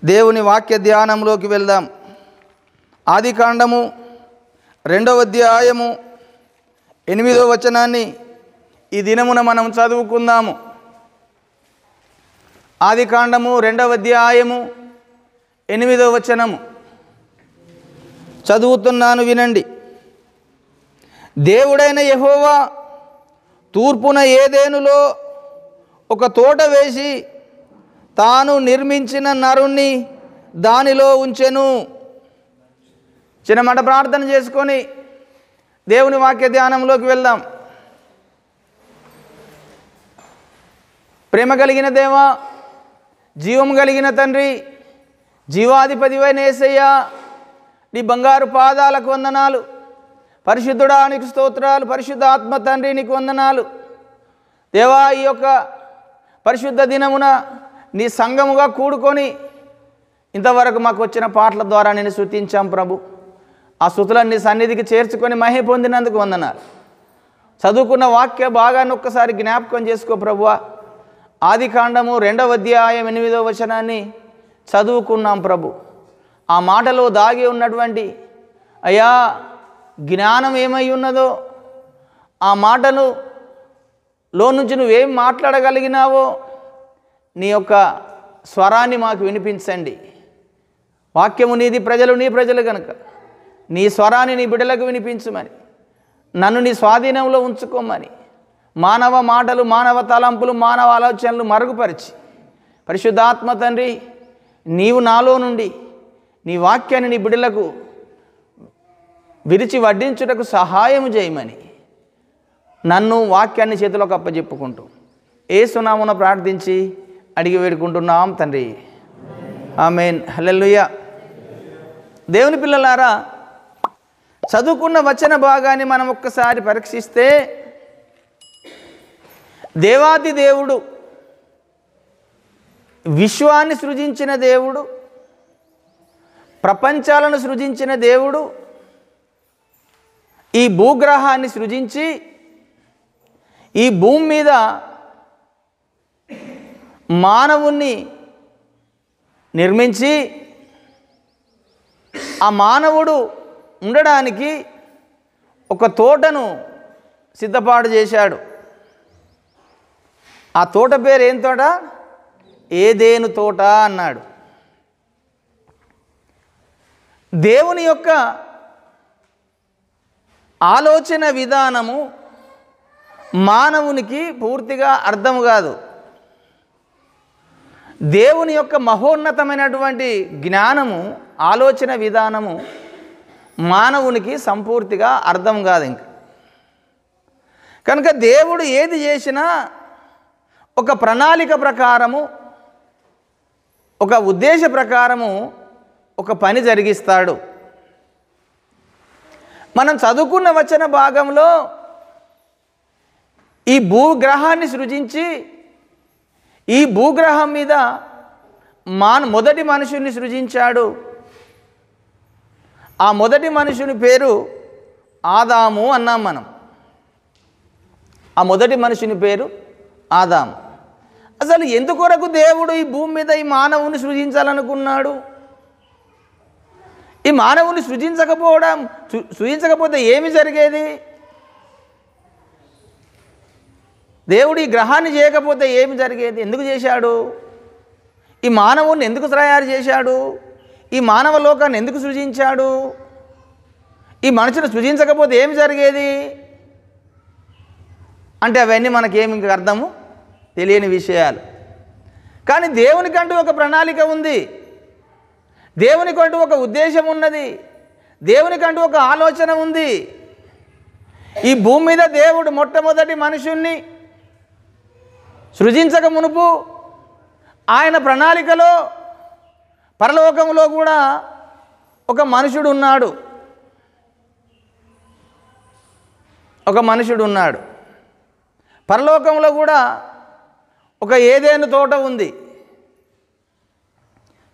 దేవుని వాక్య ధ్యానంలోకి వెళ్దాం. ఆదికాండము 2వ అధ్యాయము 8వ వచనాన్ని ఈ దినమున మనం చదువుకుందాము. ఆదికాండము 2వ అధ్యాయము 8వ వచనము చదువుతున్నాను, వినండి. దేవుడైన యెహోవా తూర్పున ఏదెనులో ఒక తోట వేసి తాను నిర్మించిన నరుణ్ణి దానిలో ఉంచెను. చిన్నమాట ప్రార్థన చేసుకొని దేవుని వాక్య ధ్యానంలోకి వెళ్దాం. ప్రేమ కలిగిన దేవా, జీవం కలిగిన తండ్రి, జీవాధిపతివైన యేసయ్యా, నీ బంగారు పాదాలకు వందనాలు. పరిశుద్ధుడా నీకు స్తోత్రాలు. పరిశుద్ధ ఆత్మ తండ్రి నీకు వందనాలు. దేవా, ఈ యొక్క పరిశుద్ధ దినమున నీ సంఘముగా కూడుకొని ఇంతవరకు మాకు వచ్చిన పాటల ద్వారా నేను స్తుతించాం ప్రభు. ఆ స్తుతులను నీ సన్నిధికి చేర్చుకొని మహిమ పొందినందుకు వందనాలు. చదువుకున్న వాక్య భాగాన్ని ఒక్కసారి జ్ఞాపకం చేసుకో ప్రభువా. ఆదికాండము 2వ అధ్యాయం 8వ వచనాన్ని చదువుకున్నాం ప్రభు. ఆ మాటలో దాగి ఉన్నటువంటి అయ్యా జ్ఞానం ఏమై ఉన్నదో, ఆ మాటను లో నుంచి నువ్వేం మాట్లాడగలిగినావో నీ యొక్క స్వరాన్ని మాకు వినిపించండి. వాక్యము నీది, ప్రజలు నీ ప్రజలు కనుక నీ స్వరాన్ని నీ బిడ్డలకు వినిపించమని, నన్ను నీ స్వాధీనంలో ఉంచుకోమని, మానవ మాటలు, మానవ తలంపులు, మానవ ఆలోచనలు మరుగుపరిచి పరిశుద్ధాత్మ తండ్రి నీవు నాలో నుండి నీ వాక్యాన్ని నీ బిడ్డలకు విరిచి వడ్డించుటకు సహాయం చేయమని నన్ను వాక్యాన్ని చేతిలోకి అప్పచెప్పుకుంటూ యేసునామమున ప్రార్థించి అడిగి వేడుకుంటున్నాం తండ్రి, ఆమేన్. హల్లెలూయా. దేవుని పిల్లలారా, చదువుకున్న వచన భాగాన్ని మనం ఒక్కసారి పరీక్షిస్తే, దేవాది దేవుడు, విశ్వాన్ని సృజించిన దేవుడు, ప్రపంచాలను సృజించిన దేవుడు, ఈ భూగ్రహాన్ని సృజించి ఈ భూమి మీద మానవుణ్ణి నిర్మించి ఆ మానవుడు ఉండడానికి ఒక తోటను సిద్ధపాటు చేశాడు. ఆ తోట పేరు ఏం తోట? ఏదెను తోట అన్నాడు. దేవుని యొక్క ఆలోచన విధానము మానవునికి పూర్తిగా అర్థం కాదు. దేవుని యొక్క మహోన్నతమైనటువంటి జ్ఞానము, ఆలోచన విధానము మానవునికి సంపూర్తిగా అర్థం కాదు. ఇంకా కనుక దేవుడు ఏది చేసినా ఒక ప్రణాళిక ప్రకారము, ఒక ఉద్దేశ ప్రకారము ఒక పని జరిగిస్తాడు. మనం చదువుకున్న వచన భాగంలో ఈ భూగ్రహాన్ని సృజించి ఈ భూగ్రహం మీద మొదటి మనుషుని సృజించాడు. ఆ మొదటి మనుషుని పేరు ఆదాము అన్నాం మనం. ఆ మొదటి మనుషుని పేరు ఆదాము. అసలు ఎందుకొరకు దేవుడు ఈ భూమి మీద ఈ మానవుని సృజించాలనుకున్నాడు? ఈ మానవుని సృజించకపోతే ఏమి జరిగేది? దేవుడు ఈ గ్రహాన్ని చేయకపోతే ఏమి జరిగేది? ఎందుకు చేశాడు? ఈ మానవుని ఎందుకు తయారు చేశాడు? ఈ మానవ లోకాన్ని ఎందుకు సృజించాడు? ఈ మనుషులు సృజించకపోతే ఏమి జరిగేది అంటే అవన్నీ మనకేమి ఇంక అర్థము తెలియని విషయాలు. కానీ దేవునికంటూ ఒక ప్రణాళిక ఉంది, దేవునికంటూ ఒక ఉద్దేశం ఉన్నది, దేవునికంటూ ఒక ఆలోచన ఉంది. ఈ భూమి మీద దేవుడు మొట్టమొదటి మనుషుణ్ణి సృజించక మునుపు ఆయన ప్రణాళికలో పరలోకంలో కూడా ఒక మనుషుడు ఉన్నాడు. పరలోకంలో కూడా ఒక ఏదెను తోట ఉంది.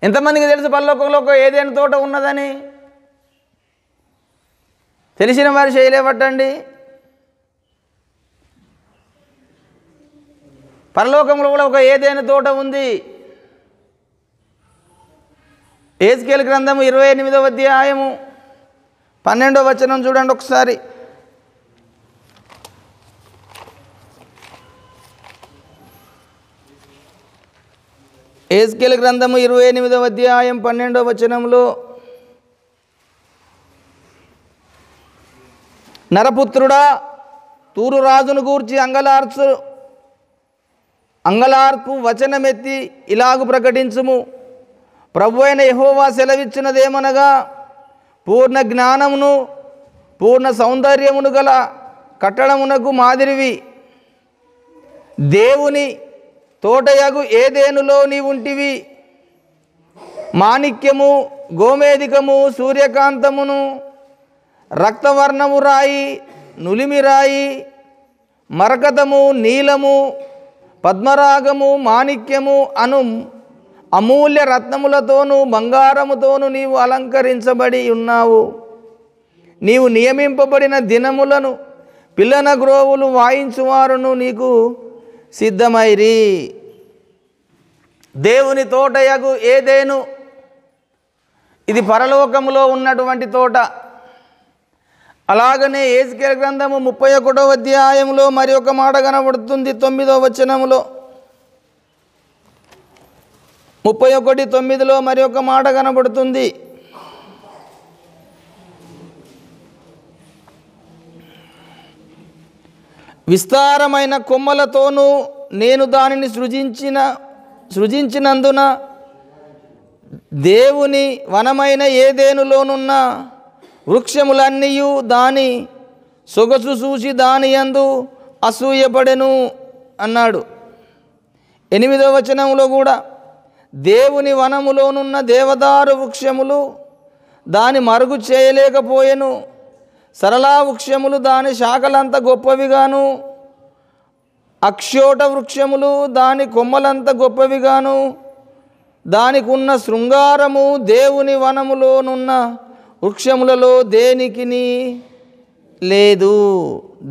ఎంతమందికి తెలుసు పరలోకంలో ఒక ఏదెను తోట ఉన్నదని? తెలిసిన వారు చేయలేవట్టండి. పరలోకంలో కూడా ఒక ఏదైనా తోట ఉంది. యెహెజ్కేలు గ్రంథము 28వ అధ్యాయము 12వ వచనం చూడండి ఒకసారి. యెహెజ్కేలు గ్రంథము 28వ అధ్యాయం 12వ వచనంలో, నరపుత్రుడా, తూరు రాజును గూర్చి అంగలార్పు వచనమెత్తి ఇలాగు ప్రకటించుము. ప్రభు అయిన యెహోవా సెలవిచ్చినదేమనగా, పూర్ణ జ్ఞానమును పూర్ణ సౌందర్యమును గల కట్టడమునకు మాదిరివి దేవుని తోటయగు ఏదేనులో నీవుంటివి. మాణిక్యము, గోమేధికము, సూర్యకాంతమును, రక్తవర్ణము రాయి, నులిమి రాయి, మరకతము, నీలము, పద్మరాగము, మాణిక్యము అను అమూల్య రత్నములతోనూ బంగారముతోనూ నీవు అలంకరించబడి ఉన్నావు. నీవు నియమింపబడిన దినములను పిల్లన గ్రోవులు వాయించువారును నీకు సిద్ధమైరి. దేవుని తోటయగు ఏదేను, ఇది పరలోకములో ఉన్నటువంటి తోట. అలాగనే యెహెజ్కేలు గ్రంథము 31వ అధ్యాయంలో మరి ఒక మాట కనబడుతుంది. 9వ వచనములో, 31:9లో మరి ఒక మాట కనబడుతుంది. విస్తారమైన కొమ్మలతోనూ నేను దానిని సృజించినందున దేవుని వనమైన ఏదేనులోనున్న వృక్షములన్నీయు దాని సొగసు చూసి దాని యందు అసూయపడెను అన్నాడు. 8వ వచనంలో కూడా, దేవుని వనములోనున్న దేవదారు వృక్షములు దాని మరుగు చేయలేకపోయెను. సరళా వృక్షములు దాని శాఖలంత గొప్పవిగాను, అక్షోట వృక్షములు దాని కొమ్మలంత గొప్పవిగాను, దానికి ఉన్న శృంగారము దేవుని వనములోనున్న వృక్షములలో దేనికిని లేదు.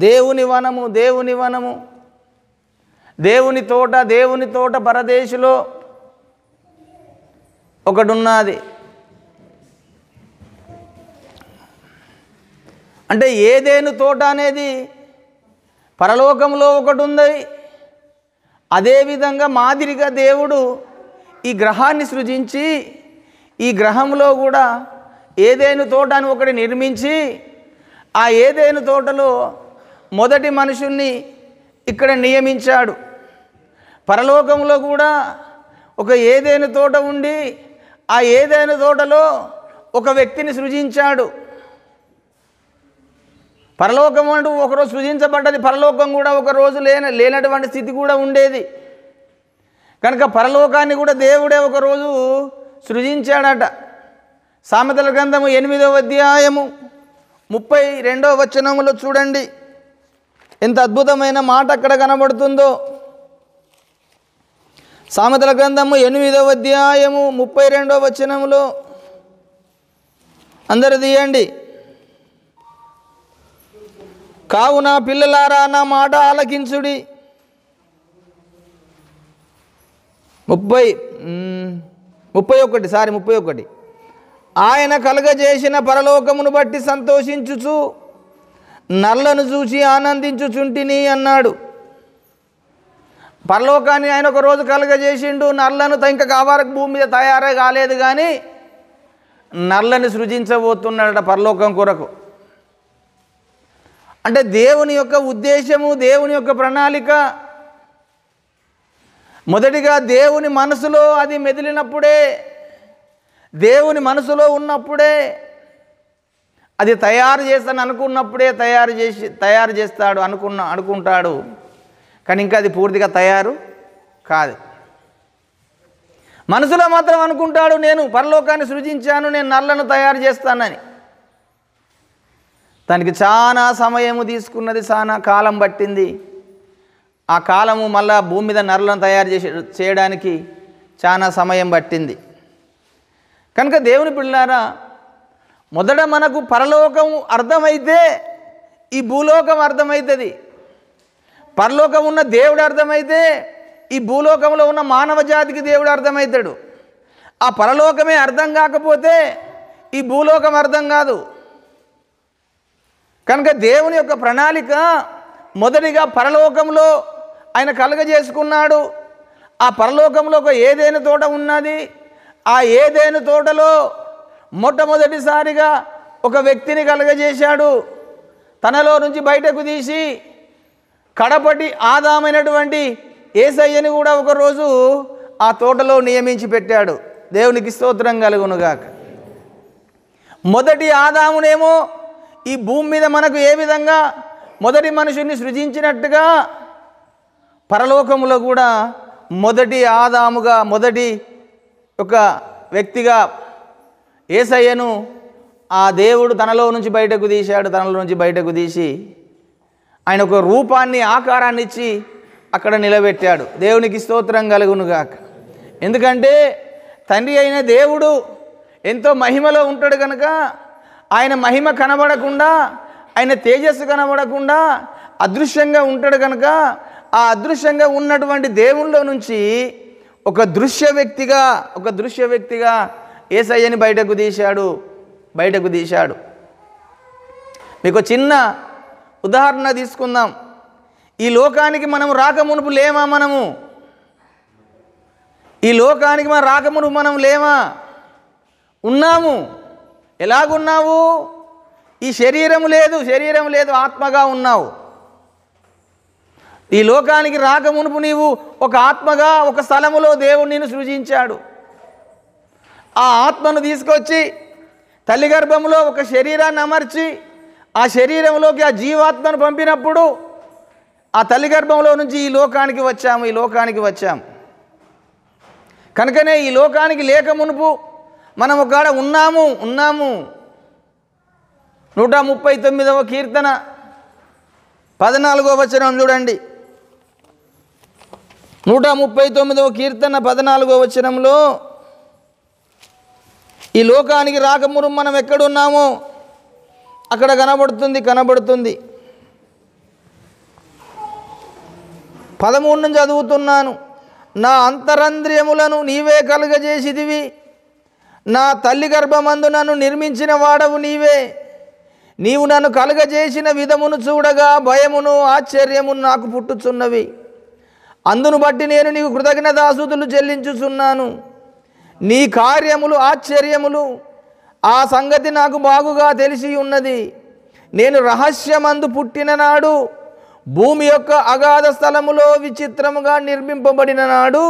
దేవుని వనము, దేవుని వనము, దేవుని తోట, దేవుని తోట పరదేశులో ఒకటి ఉన్నది. అంటే ఏదేను తోట అనేది పరలోకంలో ఒకటి ఉంది. అదేవిధంగా మాదిరిగా దేవుడు ఈ గ్రహాన్ని సృజించి ఈ గ్రహంలో కూడా ఏదేను తోట అని ఒకటి నిర్మించి ఆ ఏదేను తోటలో మొదటి మనుషుణ్ణి ఇక్కడ నియమించాడు. పరలోకంలో కూడా ఒక ఏదేను తోట ఉండి ఆ ఏదేను తోటలో ఒక వ్యక్తిని సృజించాడు. పరలోకం అంటూ ఒకరోజు సృజించబడ్డది. పరలోకం కూడా ఒకరోజు లేనటువంటి స్థితి కూడా ఉండేది. కనుక పరలోకాన్ని కూడా దేవుడే ఒకరోజు సృజించాడట. సామెతల గ్రంథము 8వ అధ్యాయము 32వ వచనములో చూడండి ఎంత అద్భుతమైన మాట అక్కడ కనబడుతుందో. సామెతల గ్రంథము 8వ అధ్యాయము 32వ వచనములో అందరూ తీయండి. కావున పిల్లలారా నా మాట ఆలకించుడి. 31 ఆయన కలుగజేసిన పరలోకమును బట్టి సంతోషించుచు నల్లను చూసి ఆనందించుచుంటిని అన్నాడు. పరలోకాన్ని ఆయన ఒక రోజు కలుగజేసిండు. నల్లను ఇంకా కావాలకు భూమి మీద తయారే కాలేదు, కానీ నల్లని సృజించబోతున్నాడట పరలోకం కొరకు. అంటే దేవుని యొక్క ఉద్దేశము, దేవుని యొక్క ప్రణాళిక మొదటిగా దేవుని మనసులో అది మెదిలినప్పుడే, దేవుని మనసులో ఉన్నప్పుడే, అది తయారు చేస్తాను అనుకున్నప్పుడే తయారు చేస్తాడు అనుకుంటాడు. కానీ ఇంకా అది పూర్తిగా తయారు కాదు. మనసులో మాత్రం అనుకుంటాడు, నేను పరలోకాన్ని సృజించాను, నేను నల్లను తయారు చేస్తానని. దానికి చాలా సమయము తీసుకున్నది, చాలా కాలం పట్టింది. ఆ కాలము మళ్ళా భూమి మీద నల్లను తయారు చేయడానికి చాలా సమయం పట్టింది. కనుక దేవుని పిల్లారా, మొదట మనకు పరలోకం అర్థమైతే ఈ భూలోకం అర్థమవుతుంది. పరలోకం ఉన్న దేవుడు అర్థమైతే ఈ భూలోకంలో ఉన్న మానవ జాతికి దేవుడు అర్థమవుతాడు. ఆ పరలోకమే అర్థం కాకపోతే ఈ భూలోకం అర్థం కాదు. కనుక దేవుని యొక్క ప్రణాళిక మొదటిగా పరలోకంలో ఆయన కలుగజేసుకున్నాడు. ఆ పరలోకంలో ఒక ఏదైనా తోట ఉన్నది. ఆ ఏదైనా తోటలో మొట్టమొదటిసారిగా ఒక వ్యక్తిని కలుగజేశాడు. తనలో నుంచి బయటకు తీసి కడపటి ఆదామైనటువంటి యేసయ్యని కూడా ఒకరోజు ఆ తోటలో నియమించి పెట్టాడు. దేవునికి స్తోత్రం కలుగునుగాక. మొదటి ఆదామునేమో ఈ భూమి మీద మనకు ఏ విధంగా మొదటి మనుషుని సృజించినట్టుగా పరలోకములో కూడా మొదటి ఆదాముగా మొదటి ఒక వ్యక్తిగా యేసయ్యను ఆ దేవుడు తనలో నుంచి బయటకు తీశాడు. తనలో నుంచి బయటకు తీసి ఆయన ఒక రూపాన్ని ఆకారాన్ని ఇచ్చి అక్కడ నిలబెట్టాడు. దేవునికి స్తోత్రం కలుగునుగాక. ఎందుకంటే తండ్రి అయిన దేవుడు ఎంతో మహిమలో ఉంటాడు కనుక ఆయన మహిమ కనబడకుండా, ఆయన తేజస్సు కనబడకుండా అదృశ్యంగా ఉంటాడు కనుక ఆ అదృశ్యంగా ఉన్నటువంటి దేవుళ్ళలో నుంచి ఒక దృశ్య వ్యక్తిగా యేసయ్యని బయటకు తీశాడు. మీకు చిన్న ఉదాహరణ తీసుకుందాం. ఈ లోకానికి మనం రాకమునుపు లేమా? ఈ లోకానికి మనం రాకమునుపు మనం లేమా? ఉన్నాము. ఎలాగున్నావు? ఈ శరీరం లేదు, ఆత్మగా ఉన్నావు. ఈ లోకానికి రాకమునుపు నీవు ఒక ఆత్మగా ఒక స్థలములో దేవుడు నిన్ను సృజించాడు. ఆ ఆత్మను తీసుకొచ్చి తల్లి గర్భంలో ఒక శరీరాన్ని అమర్చి ఆ శరీరంలోకి ఆ జీవాత్మను పంపినప్పుడు ఆ తల్లి గర్భంలో నుంచి ఈ లోకానికి వచ్చాము. కనుకనే ఈ లోకానికి లేక మునుపు మనం ఒకడ ఉన్నాము. 139వ కీర్తన 14వ వచనం చూడండి. 139వ కీర్తన 14వ వచనంలో ఈ లోకానికి రాకమునుపు మనం ఎక్కడున్నామో అక్కడ కనబడుతుంది. 13 నుంచి చదువుతున్నాను. నా అంతరంద్రియములను నీవే కలుగజేసిదివి, నా తల్లి గర్భమందు నన్ను నిర్మించిన వాడవు నీవే. నీవు నన్ను కలుగజేసిన విధమును చూడగా భయమును ఆశ్చర్యమును నాకు పుట్టుచున్నవి. అందును బట్టి నేను నీకు కృతజ్ఞతాస్తుతులు చెల్లించుచున్నాను. నీ కార్యములు ఆశ్చర్యములు, ఆ సంగతి నాకు బాగుగా తెలిసి ఉన్నది. నేను రహస్యమందు పుట్టిన నాడు, భూమి యొక్క అగాధ స్థలములో విచిత్రముగా నిర్మింపబడిన నాడు,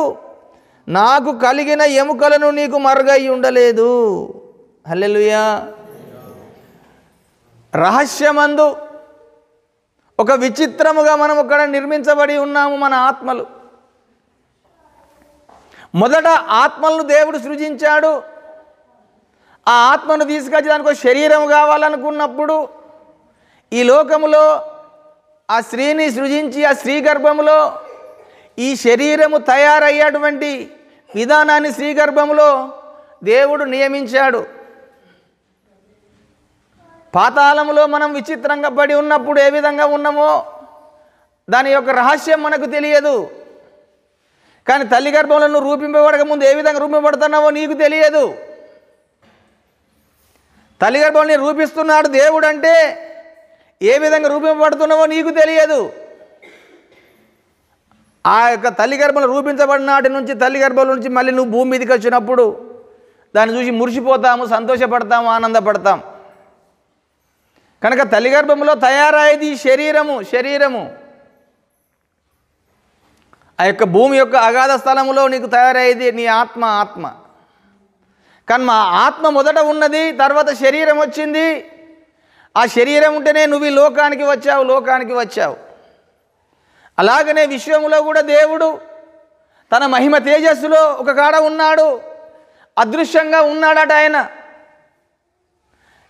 నాకు కలిగిన ఎముకలను నీకు మరుగై ఉండలేదు. హల్లెలూయా. రహస్యమందు ఒక విచిత్రముగా మనం అక్కడ నిర్మించబడి ఉన్నాము. మన ఆత్మలు మొదట ఆత్మలను దేవుడు సృజించాడు. ఆ ఆత్మను తీసుకొచ్చి దానికి ఒక శరీరం కావాలనుకున్నప్పుడు ఈ లోకములో ఆ స్త్రీని సృజించి ఆ స్త్రీ గర్భములో ఈ శరీరము తయారయ్యేటువంటి విధానాన్ని స్త్రీ గర్భములో దేవుడు నియమించాడు. పాతాళములో మనం విచిత్రంగా పడి ఉన్నప్పుడు ఏ విధంగా ఉన్నామో దాని యొక్క రహస్యం మనకు తెలియదు. కానీ తల్లి గర్భంలో నువ్వు రూపింపబడక ముందు ఏ విధంగా రూపింపబడుతున్నావో నీకు తెలియదు. తల్లి గర్భంలో రూపిస్తున్నాడు దేవుడు అంటే ఏ విధంగా రూపింపబడుతున్నావో నీకు తెలియదు. ఆ యొక్క తల్లి గర్భంలో రూపించబడిన నాటి నుంచి తల్లి గర్భంలో నుంచి మళ్ళీ నువ్వు భూమి మీదకి వచ్చినప్పుడు దాన్ని చూసి మురిసిపోతాము, సంతోషపడతాము, ఆనందపడతాం. కనుక తల్లి గర్భంలో తయారయ్యేది శరీరము. ఆ యొక్క భూమి యొక్క అగాధ స్థలములో నీకు తయారయ్యేది నీ ఆత్మ. కానీ మా ఆత్మ మొదట ఉన్నది, తర్వాత శరీరం వచ్చింది. ఆ శరీరం ఉంటేనే నువ్వు ఈ లోకానికి వచ్చావు. అలాగనే విశ్వములో కూడా దేవుడు తన మహిమ తేజస్సులో ఒక కాడ ఉన్నాడు. అదృశ్యంగా ఉన్నాడట ఆయన.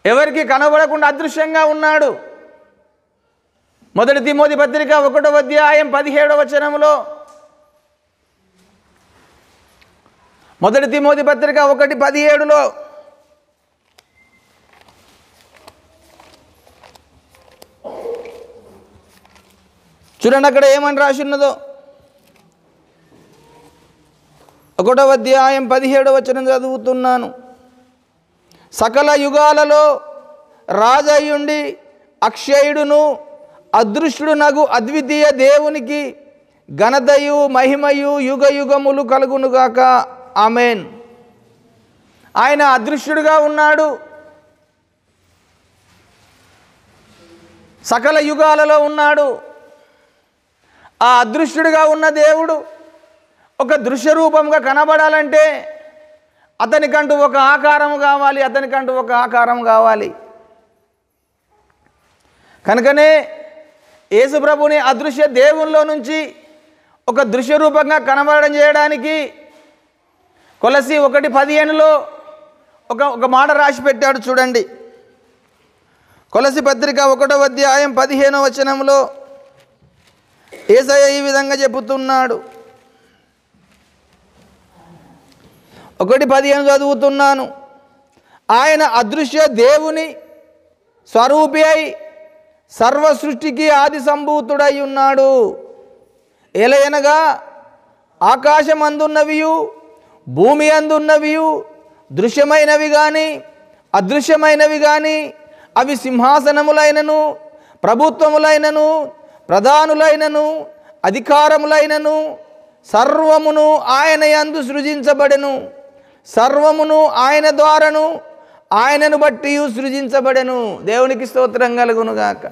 ఎవరికి కనబడకుండా అదృశ్యంగా ఉన్నాడు. 1 తిమోతి పత్రిక 1వ అధ్యాయం 17వ వచనంలో 1 తిమోతి పత్రిక 1:17లో చూడండి అక్కడ ఏమని రాసి ఉన్నదో. 1వ అధ్యాయం 17వ వచనం చదువుతున్నాను. సకల యుగాలలో రాజయ్యుండి అక్షయుడును అదృష్టుడునగు అద్వితీయ దేవునికి ఘనతయు మహిమయు యుగ యుగములు కలుగునుగాక. ఆమెన్. ఆయన అదృష్టుడుగా ఉన్నాడు, సకల యుగాలలో ఉన్నాడు. ఆ అదృష్టుడుగా ఉన్న దేవుడు ఒక దృశ్య రూపంగా కనబడాలంటే అతనికంటూ ఒక ఆకారం కావాలి, అతనికంటూ ఒక ఆకారం కావాలి. కనుకనే యేసుప్రభుని అదృశ్య దేవునిలో నుంచి ఒక దృశ్య రూపంగా కనబడడం చేయడానికి కొలసి 1:15లో ఒక మాట రాసి పెట్టాడు చూడండి. కొలసి పత్రిక 1వ అధ్యాయం 15వ వచనంలో యేసయ్య ఈ విధంగా చెబుతున్నాడు. 1:15 చదువుతున్నాను. ఆయన అదృశ్య దేవుని స్వరూపి అయి సర్వ సృష్టికి ఆది సంభూతుడై ఉన్నాడు. ఎలయనగా ఆకాశం అందున్నవియు భూమి అందున్నవియు దృశ్యమైనవి కానీ అదృశ్యమైనవి కానీ అవి సింహాసనములైనను ప్రభుత్వములైనను ప్రధానులైనను అధికారములైనను సర్వమును ఆయన యందు సృజించబడెను. సర్వమును ఆయన ద్వారాను ఆయనను బట్టి సృజించబడెను. దేవునికి స్తోత్రం కలుగునుగాక.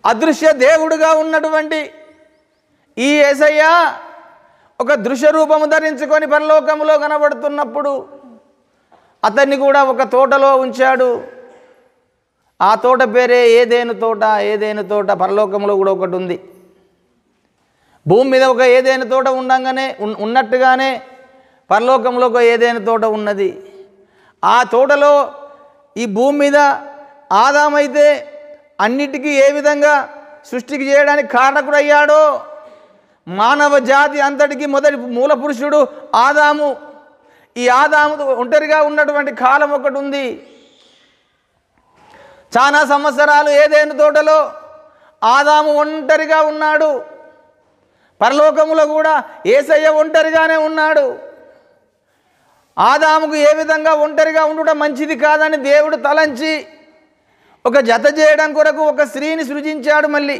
అదృశ్య దేవుడుగా ఉన్నటువంటి ఈ యేసయ్య ఒక దృశ్య రూపము ధరించుకొని పరలోకములో కనబడుతున్నప్పుడు అతన్ని కూడా ఒక తోటలో ఉంచాడు. ఆ తోట పేరే ఏదేను తోట. ఏదేను తోట పరలోకంలో కూడా ఒకటి ఉంది. భూమి మీద ఒక ఏదేను తోట ఉండగానే ఉన్నట్టుగానే పరలోకంలో ఒక ఏదేను తోట ఉన్నది. ఆ తోటలో ఈ భూమి మీద ఆదామైతే అన్నిటికీ ఏ విధంగా సృష్టికి చేయడానికి కారకుడయ్యాడో మానవ జాతి అంతటికి మొదటి మూల పురుషుడు ఆదాము. ఈ ఆదాము ఒంటరిగా ఉన్నటువంటి కాలం ఒకటి ఉంది. చాలా సంవత్సరాలు ఏదేను తోటలో ఆదాము ఒంటరిగా ఉన్నాడు. పరలోకములో కూడా యేసయ్య ఒంటరిగానే ఉన్నాడు. ఆదాముకు ఏ విధంగా ఒంటరిగా ఉండడం మంచిది కాదని దేవుడు తలంచి ఒక జత చేయడం కొరకు ఒక స్త్రీని సృజించాడు. మళ్ళీ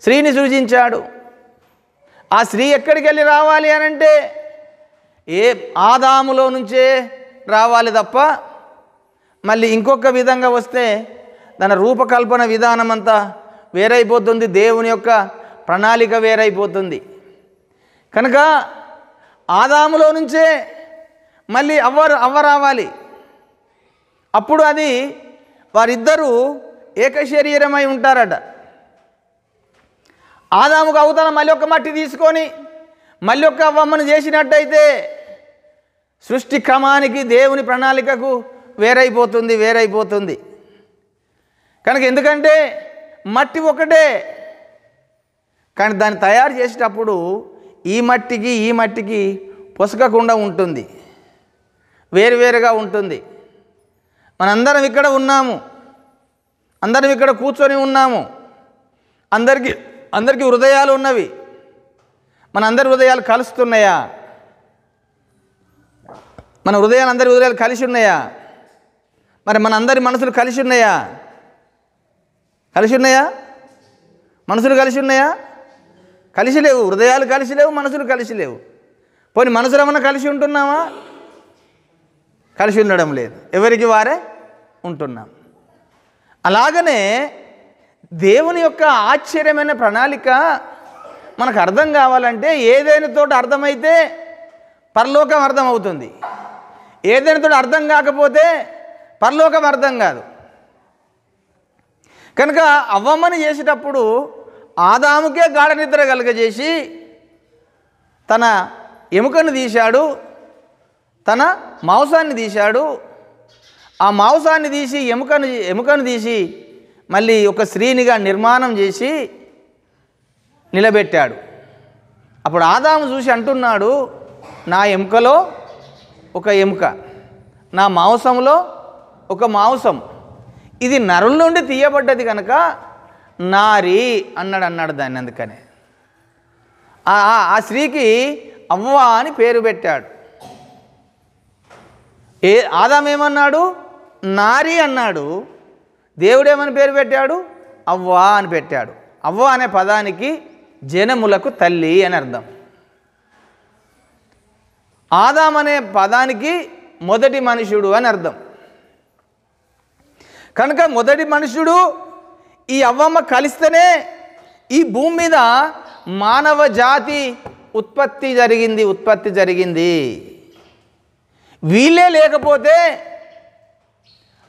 స్త్రీని సృజించాడు. ఆ స్త్రీ ఎక్కడికి వెళ్ళి రావాలి అనంటే ఏ ఆదాములో నుంచే రావాలి తప్ప మళ్ళీ ఇంకొక విధంగా వస్తే తన రూపకల్పన విధానం అంతా వేరైపోతుంది. దేవుని యొక్క ప్రణాళిక వేరైపోతుంది. కనుక ఆదాములో నుంచే మళ్ళీ అవ్వ రావాలి. అప్పుడు అది వారిద్దరూ ఏకశరీరమై ఉంటారట. ఆదాముకు అవతల మళ్ళీ ఒక మట్టి తీసుకొని మళ్ళీ ఒక అవ్వమ్మను చేసినట్టయితే సృష్టి క్రమానికి దేవుని ప్రణాళికకు వేరైపోతుంది. కనుక ఎందుకంటే మట్టి ఒకటే, కానీ దాన్ని తయారు చేసేటప్పుడు ఈ మట్టికి పొసకకుండా ఉంటుంది, వేరువేరుగా ఉంటుంది. మనందరం ఇక్కడ ఉన్నాము, అందరం ఇక్కడ కూర్చొని ఉన్నాము. అందరికీ హృదయాలు ఉన్నవి. మనందరి హృదయాలు కలుస్తున్నాయా? మన హృదయాలు అందరి హృదయాలు కలిసి ఉన్నాయా? మరి మనందరి మనసులు కలిసి ఉన్నాయా? మనసులు కలిసి ఉన్నాయా? కలిసి లేవు. హృదయాలు కలిసి లేవు, మనసులు కలిసి లేవు. పోనీ మనసులు ఏమన్నా కలిసి ఉంటున్నామా? కలిసి ఉండడం లేదు. ఎవరికి వారే ఉంటున్నాం. అలాగనే దేవుని యొక్క ఆశ్చర్యమైన ప్రణాళిక మనకు అర్థం కావాలంటే ఏదైనా తోట అర్థమైతే పరలోకం అర్థమవుతుంది. ఏదైనా తోట అర్థం కాకపోతే పరలోకం అర్థం కాదు. కనుక అవ్వమ్మని చేసేటప్పుడు ఆదాముకే గాఢ నిద్ర కలుగజేసి తన ఎముకను తీశాడు, తన మాంసాన్ని తీశాడు. ఆ మాంసాన్ని తీసి ఎముకను తీసి మళ్ళీ ఒక స్త్రీనిగా నిర్మాణం చేసి నిలబెట్టాడు. అప్పుడు ఆదాము చూసి అంటున్నాడు, నా ఎముకలో ఒక ఎముక, నా మాంసంలో ఒక మాంసం, ఇది నరుల నుండి తీయబడ్డది కనుక నారి అన్నాడు దాన్ని. అందుకనే ఆ స్త్రీకి అవ్వ అని పేరు పెట్టాడు. ఆదాము ఏమన్నాడు? నారి అన్నాడు. దేవుడేమని పేరు పెట్టాడు? అవ్వ అని పెట్టాడు. అవ్వ అనే పదానికి జనములకు తల్లి అని అర్థం. ఆదాం అనే పదానికి మొదటి మనుషుడు అని అర్థం. కనుక మొదటి మనుషుడు ఈ అవ్వమ్మ కలిస్తేనే ఈ భూమి మీద మానవ జాతి ఉత్పత్తి జరిగింది. వీళ్ళే లేకపోతే,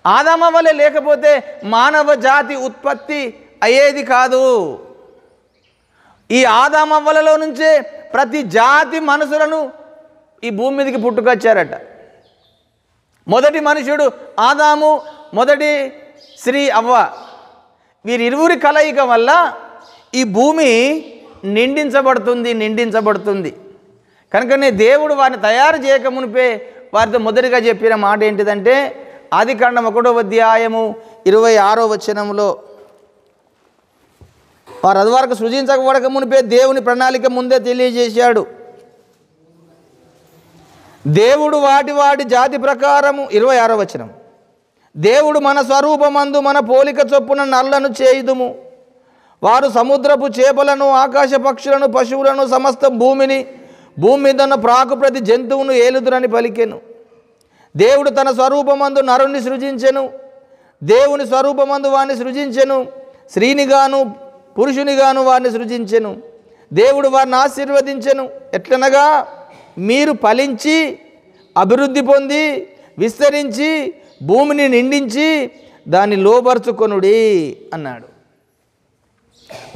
ఆదామవ్వలే లేకపోతే మానవ జాతి ఉత్పత్తి అయ్యేది కాదు. ఈ ఆదామవ్వలలో నుంచే ప్రతి జాతి మనుషులను ఈ భూమి మీదకి పుట్టుకొచ్చారట. మొదటి మనుషుడు ఆదాము, మొదటి స్త్రీ అవ్వ. వీరిరువురి కలయిక వల్ల ఈ భూమి నిండించబడుతుంది. కనుకనే దేవుడు వారిని తయారు చేయక మునిపే వారితో మొదటిగా చెప్పిన మాట ఏంటిదంటే, ఆదికాండం 1వ అధ్యాయము 26వ వచనంలో, వారు అది వరకు సృజించకపోవడక మునిపే దేవుని ప్రణాళిక ముందే తెలియజేశాడు. దేవుడు వాటి జాతి ప్రకారము 26వ వచనం, దేవుడు మన స్వరూపమందు మన పోలిక చొప్పున నల్లను చేయుదుము. వారు సముద్రపు చేపలను, ఆకాశ పక్షులను, పశువులను, సమస్త భూమి మీద ఉన్న ప్రాకు ప్రతి జంతువును ఏలుదురని పలికెను. దేవుడు తన స్వరూపమందు నరుణ్ణి సృజించెను. దేవుని స్వరూపమందు వారిని సృజించెను. స్త్రీనిగాను పురుషునిగాను వారిని సృజించెను. దేవుడు వారిని ఆశీర్వదించెను. ఎట్లనగా, మీరు ఫలించి అభివృద్ధి పొంది విస్తరించి భూమిని నిండించి దాన్ని లోబర్చుకొనుడి అన్నాడు.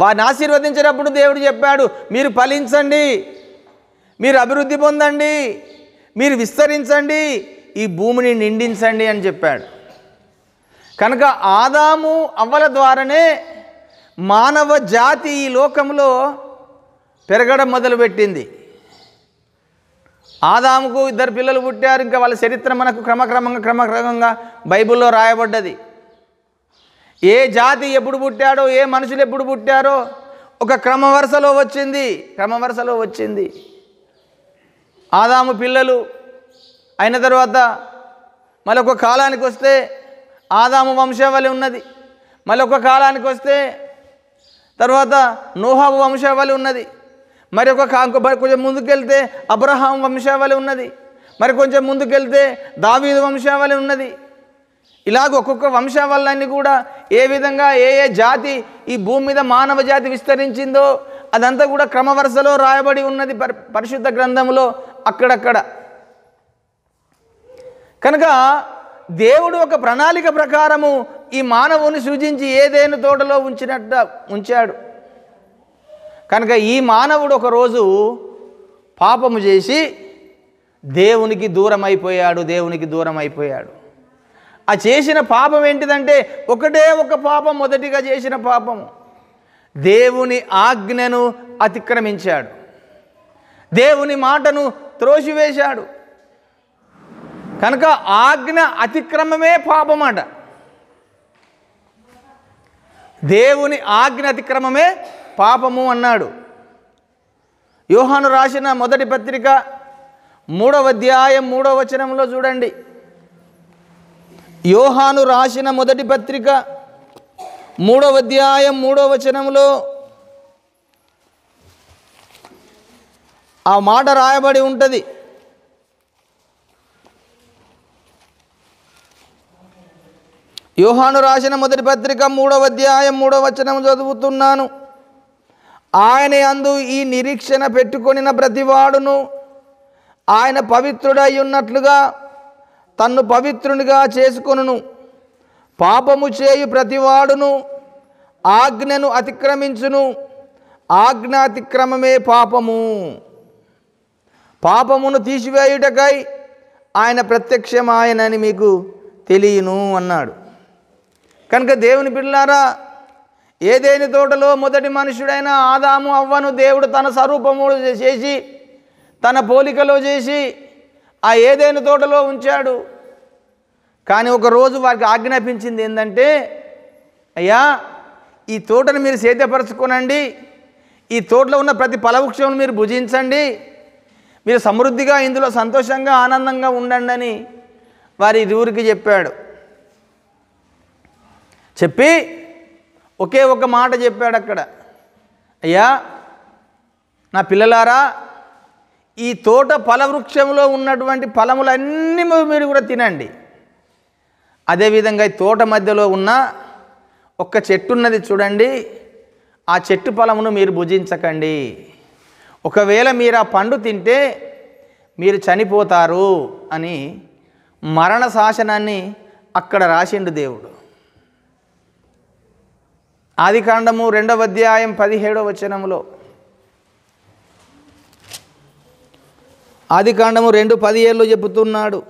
వారిని ఆశీర్వదించినప్పుడు దేవుడు చెప్పాడు, మీరు ఫలించండి, మీరు అభివృద్ధి పొందండి, మీరు విస్తరించండి, ఈ భూమిని నిండించండి అని చెప్పాడు. కనుక ఆదాము అవ్వల ద్వారానే మానవ జాతి ఈ లోకంలో పెరగడం మొదలుపెట్టింది. ఆదాముకు 2 పిల్లలు పుట్టారు. ఇంకా వాళ్ళ చరిత్ర మనకు క్రమక్రమంగా బైబిల్లో రాయబడ్డది. ఏ జాతి ఎప్పుడు పుట్టాడో, ఏ మనుషులు ఎప్పుడు పుట్టారో ఒక క్రమ వరుసలో వచ్చింది. ఆదాము పిల్లలు అయిన తర్వాత మరొక కాలానికి వస్తే ఆదాము వంశావళి ఉన్నది. మరొక కాలానికి వస్తే తర్వాత నోహు వంశావళి ఉన్నది. కొంచెం ముందుకెళ్తే అబ్రహాం వంశావళి ఉన్నది. మరి కొంచెం ముందుకెళ్తే దావీదు వంశావళి ఉన్నది. ఇలాగ ఒక్కొక్క వంశావళిని కూడా ఏ విధంగా ఏ జాతి ఈ భూమి మీద మానవ జాతి విస్తరించిందో అదంతా కూడా క్రమవరుసలో రాయబడి ఉన్నది పరిశుద్ధ గ్రంథంలో అక్కడక్కడ. కనుక దేవుడు ఒక ప్రణాళిక ప్రకారము ఈ మానవుని సృజించి ఏదైనా తోటలో ఉంచాడు. కనుక ఈ మానవుడు ఒకరోజు పాపము చేసి దేవునికి దూరం అయిపోయాడు. ఆ చేసిన పాపం ఏంటిదంటే ఒకటే ఒక పాపం, మొదటిగా చేసిన పాపము దేవుని ఆజ్ఞను అతిక్రమించాడు. దేవుని మాటను త్రోసివేశాడు. కనుక ఆజ్ఞ అతిక్రమమే పాపమాట. దేవుని ఆజ్ఞ అతిక్రమమే పాపము అన్నాడు. యోహాను రాసిన మొదటి పత్రిక 3వ అధ్యాయం 3వ వచనంలో చూడండి. యోహాను రాసిన మొదటి పత్రిక 3వ అధ్యాయం 3వ వచనంలో ఆ మాట రాయబడి ఉంటుంది. యోహాను రాసిన మొదటి పత్రిక 3వ అధ్యాయం 3వ వచనం చదువుతున్నాను. ఆయన యందు ఈ నిరీక్షణ పెట్టుకొనిన ప్రతివాడును ఆయన పవిత్రుడై ఉన్నట్లుగా తన్ను పవిత్రునిగా చేసుకొనును. పాపము చేయు ప్రతివాడును ఆజ్ఞను అతిక్రమించును. ఆజ్ఞ అతిక్రమమే పాపము. పాపమును తీసివేయుటకై ఆయన ప్రత్యక్షమాయనని మీకు తెలియను అన్నాడు. కనుక దేవుని బిడ్డలారా, ఏదేని తోటలో మొదటి మనుషుడైన ఆదాము అవ్వను దేవుడు తన స్వరూపము చేసి తన పోలికలో చేసి ఆ ఏదేని తోటలో ఉంచాడు. కానీ ఒకరోజు వారికి ఆజ్ఞాపించింది ఏంటంటే, అయ్యా ఈ తోటను మీరు సేద్యపరచుకోనండి, ఈ తోటలో ఉన్న ప్రతి ఫలవృక్షమును మీరు భుజించండి, మీరు సమృద్ధిగా ఇందులో సంతోషంగా ఆనందంగా ఉండండి అని వారి ఇరువురికి చెప్పాడు. చెప్పి ఒకే ఒక మాట చెప్పాడు అక్కడ, అయ్యా నా పిల్లలారా, ఈ తోట ఫలవృక్షంలో ఉన్నటువంటి ఫలములన్నీ మీరు కూడా తినండి. అదేవిధంగా ఈ తోట మధ్యలో ఉన్న ఒక్క చెట్టు ఉన్నది చూడండి, ఆ చెట్టు ఫలమును మీరు భుజించకండి. ఒకవేళ మీరు ఆ పండు తింటే మీరు చనిపోతారు అని మరణ శాసనాన్ని అక్కడ రాసిండు దేవుడు. ఆదికాండము 2వ అధ్యాయం 17వ వచనములో, ఆదికాండము 2:17లో చెబుతున్నాడు,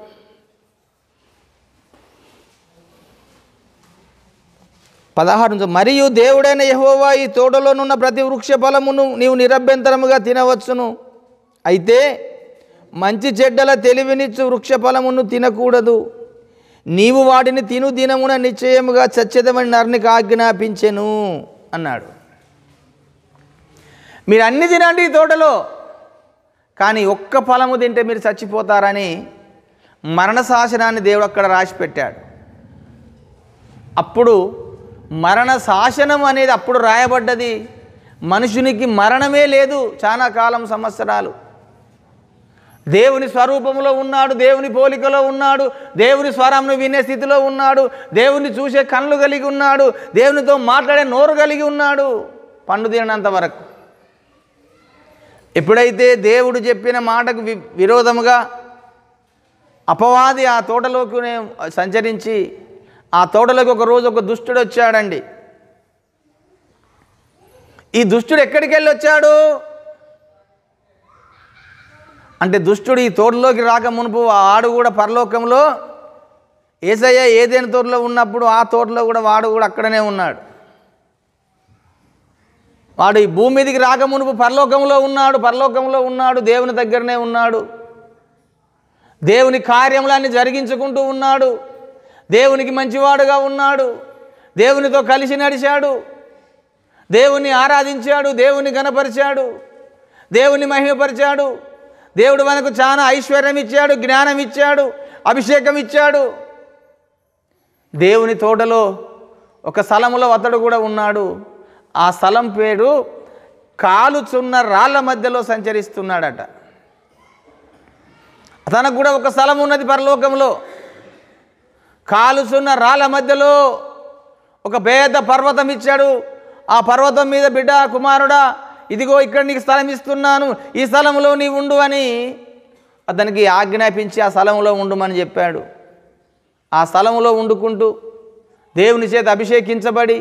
మరియు దేవుడైన యెహోవా ఈ తోటలోనున్న ప్రతి వృక్ష ఫలమును నీవు నిరభ్యంతరముగా తినవచ్చును, అయితే మంచి చెడ్డల తెలివినిచ్చు వృక్ష ఫలమును తినకూడదు. నీవు వాటిని తిను దినమున నిశ్చయముగా చచ్చెదమని నరునికి ఆజ్ఞాపించెను అన్నాడు. మీరు అన్ని తినండి ఈ తోటలో, కానీ ఒక్క ఫలము తింటే మీరు చచ్చిపోతారని మరణ శాసనాన్ని దేవుడు అక్కడ రాసి పెట్టాడు. అప్పుడు మరణ శాసనం అనేది అప్పుడు రాయబడ్డది. మనుషునికి మరణమే లేదు చాలా కాలం, సంవత్సరాలు. దేవుని స్వరూపంలో ఉన్నాడు, దేవుని పోలికలో ఉన్నాడు, దేవుని స్వరంను వినే స్థితిలో ఉన్నాడు, దేవుని చూసే కళ్ళు కలిగి ఉన్నాడు, దేవునితో మాట్లాడే నోరు కలిగి ఉన్నాడు పండు తినంత వరకు. ఎప్పుడైతే దేవుడు చెప్పిన మాటకు విరోధముగా అపవాది ఆ తోటలోకి సంచరించి, ఆ తోటలోకి ఒకరోజు ఒక దుష్టుడు వచ్చాడండి. ఈ దుష్టుడు ఎక్కడికి వెళ్ళి వచ్చాడు అంటే, దుష్టుడు ఈ తోటలోకి రాక మునుపు ఆడు కూడా పరలోకంలో యేసయ్య ఏదైనా తోటలో ఉన్నప్పుడు ఆ తోటలో కూడా వాడు కూడా అక్కడనే ఉన్నాడు. వాడు ఈ భూమి మీదకి రాక మునుపు పరలోకంలో ఉన్నాడు, దేవుని దగ్గరనే ఉన్నాడు, దేవుని కార్యములన్నీ జరిగించుకుంటూ ఉన్నాడు, దేవునికి మంచివాడుగా ఉన్నాడు, దేవునితో కలిసి నడిచాడు, దేవుని ఆరాధించాడు, దేవుని ఘనపరిచాడు, దేవుని మహిమపరిచాడు. దేవుడు మనకు చాలా ఐశ్వర్యం ఇచ్చాడు, జ్ఞానం ఇచ్చాడు, అభిషేకం ఇచ్చాడు. దేవుని తోటలో ఒక స్థలములో అతడు కూడా ఉన్నాడు. ఆ స్థలం పేరు కాలుచున్న రాళ్ళ మధ్యలో సంచరిస్తున్నాడట. తనకు కూడా ఒక స్థలం ఉన్నది పరలోకంలో. కాలుచున్న రాళ్ళ మధ్యలో ఒక పెద్ద పర్వతం ఇచ్చాడు. ఆ పర్వతం మీద, బిడ్డ కుమారుడా, ఇదిగో ఇక్కడ నీకు స్థలం ఇస్తున్నాను, ఈ స్థలంలో నీ ఉండు అని అతనికి ఆజ్ఞాపించి ఆ స్థలంలో ఉండుమని చెప్పాడు. ఆ స్థలంలో వండుకుంటూ దేవుని చేత అభిషేకించబడి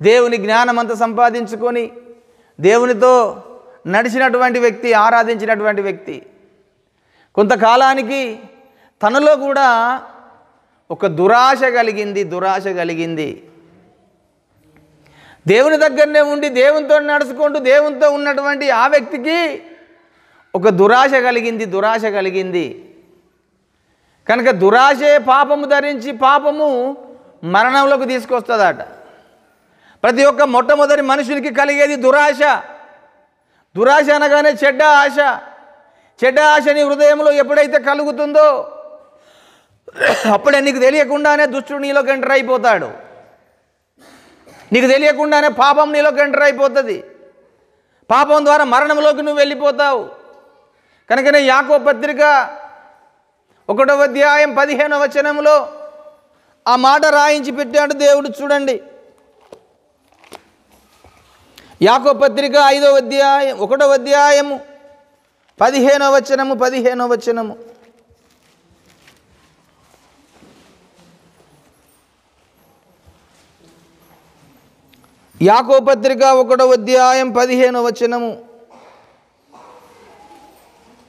దేవుని జ్ఞానమంతా సంపాదించుకొని దేవునితో నడిచినటువంటి వ్యక్తి, ఆరాధించినటువంటి వ్యక్తి కొంతకాలానికి తనలో కూడా ఒక దురాశ కలిగింది. దేవుని దగ్గరనే ఉండి దేవునితో నడుచుకుంటూ దేవునితో ఉన్నటువంటి ఆ వ్యక్తికి ఒక దురాశ కలిగింది. కనుక దురాశే పాపము ధరించి పాపము మరణంలోకి తీసుకొస్తుందట. ప్రతి ఒక్క మొట్టమొదటి మనుషునికి కలిగేది దురాశ అనగానే చెడ్డ ఆశ నీ హృదయంలో ఎప్పుడైతే కలుగుతుందో అప్పుడే నీకు తెలియకుండానే దుష్టుడు నీలోకి ఎంటర్ అయిపోతాడు. నీకు తెలియకుండానే పాపం నీలోకి ఎంటర్ అయిపోతుంది. పాపం ద్వారా మరణంలోకి నువ్వు వెళ్ళిపోతావు. కనుకనే యాకోబు పత్రిక 1వ అధ్యాయం 15వ వచనంలో ఆ మాట రాయించి పెట్టాడు దేవుడు. చూడండి, యాకోబు పత్రిక 1వ అధ్యాయము 15వ వచనము. యాకోబు పత్రిక 1వ అధ్యాయం 15వ వచనము.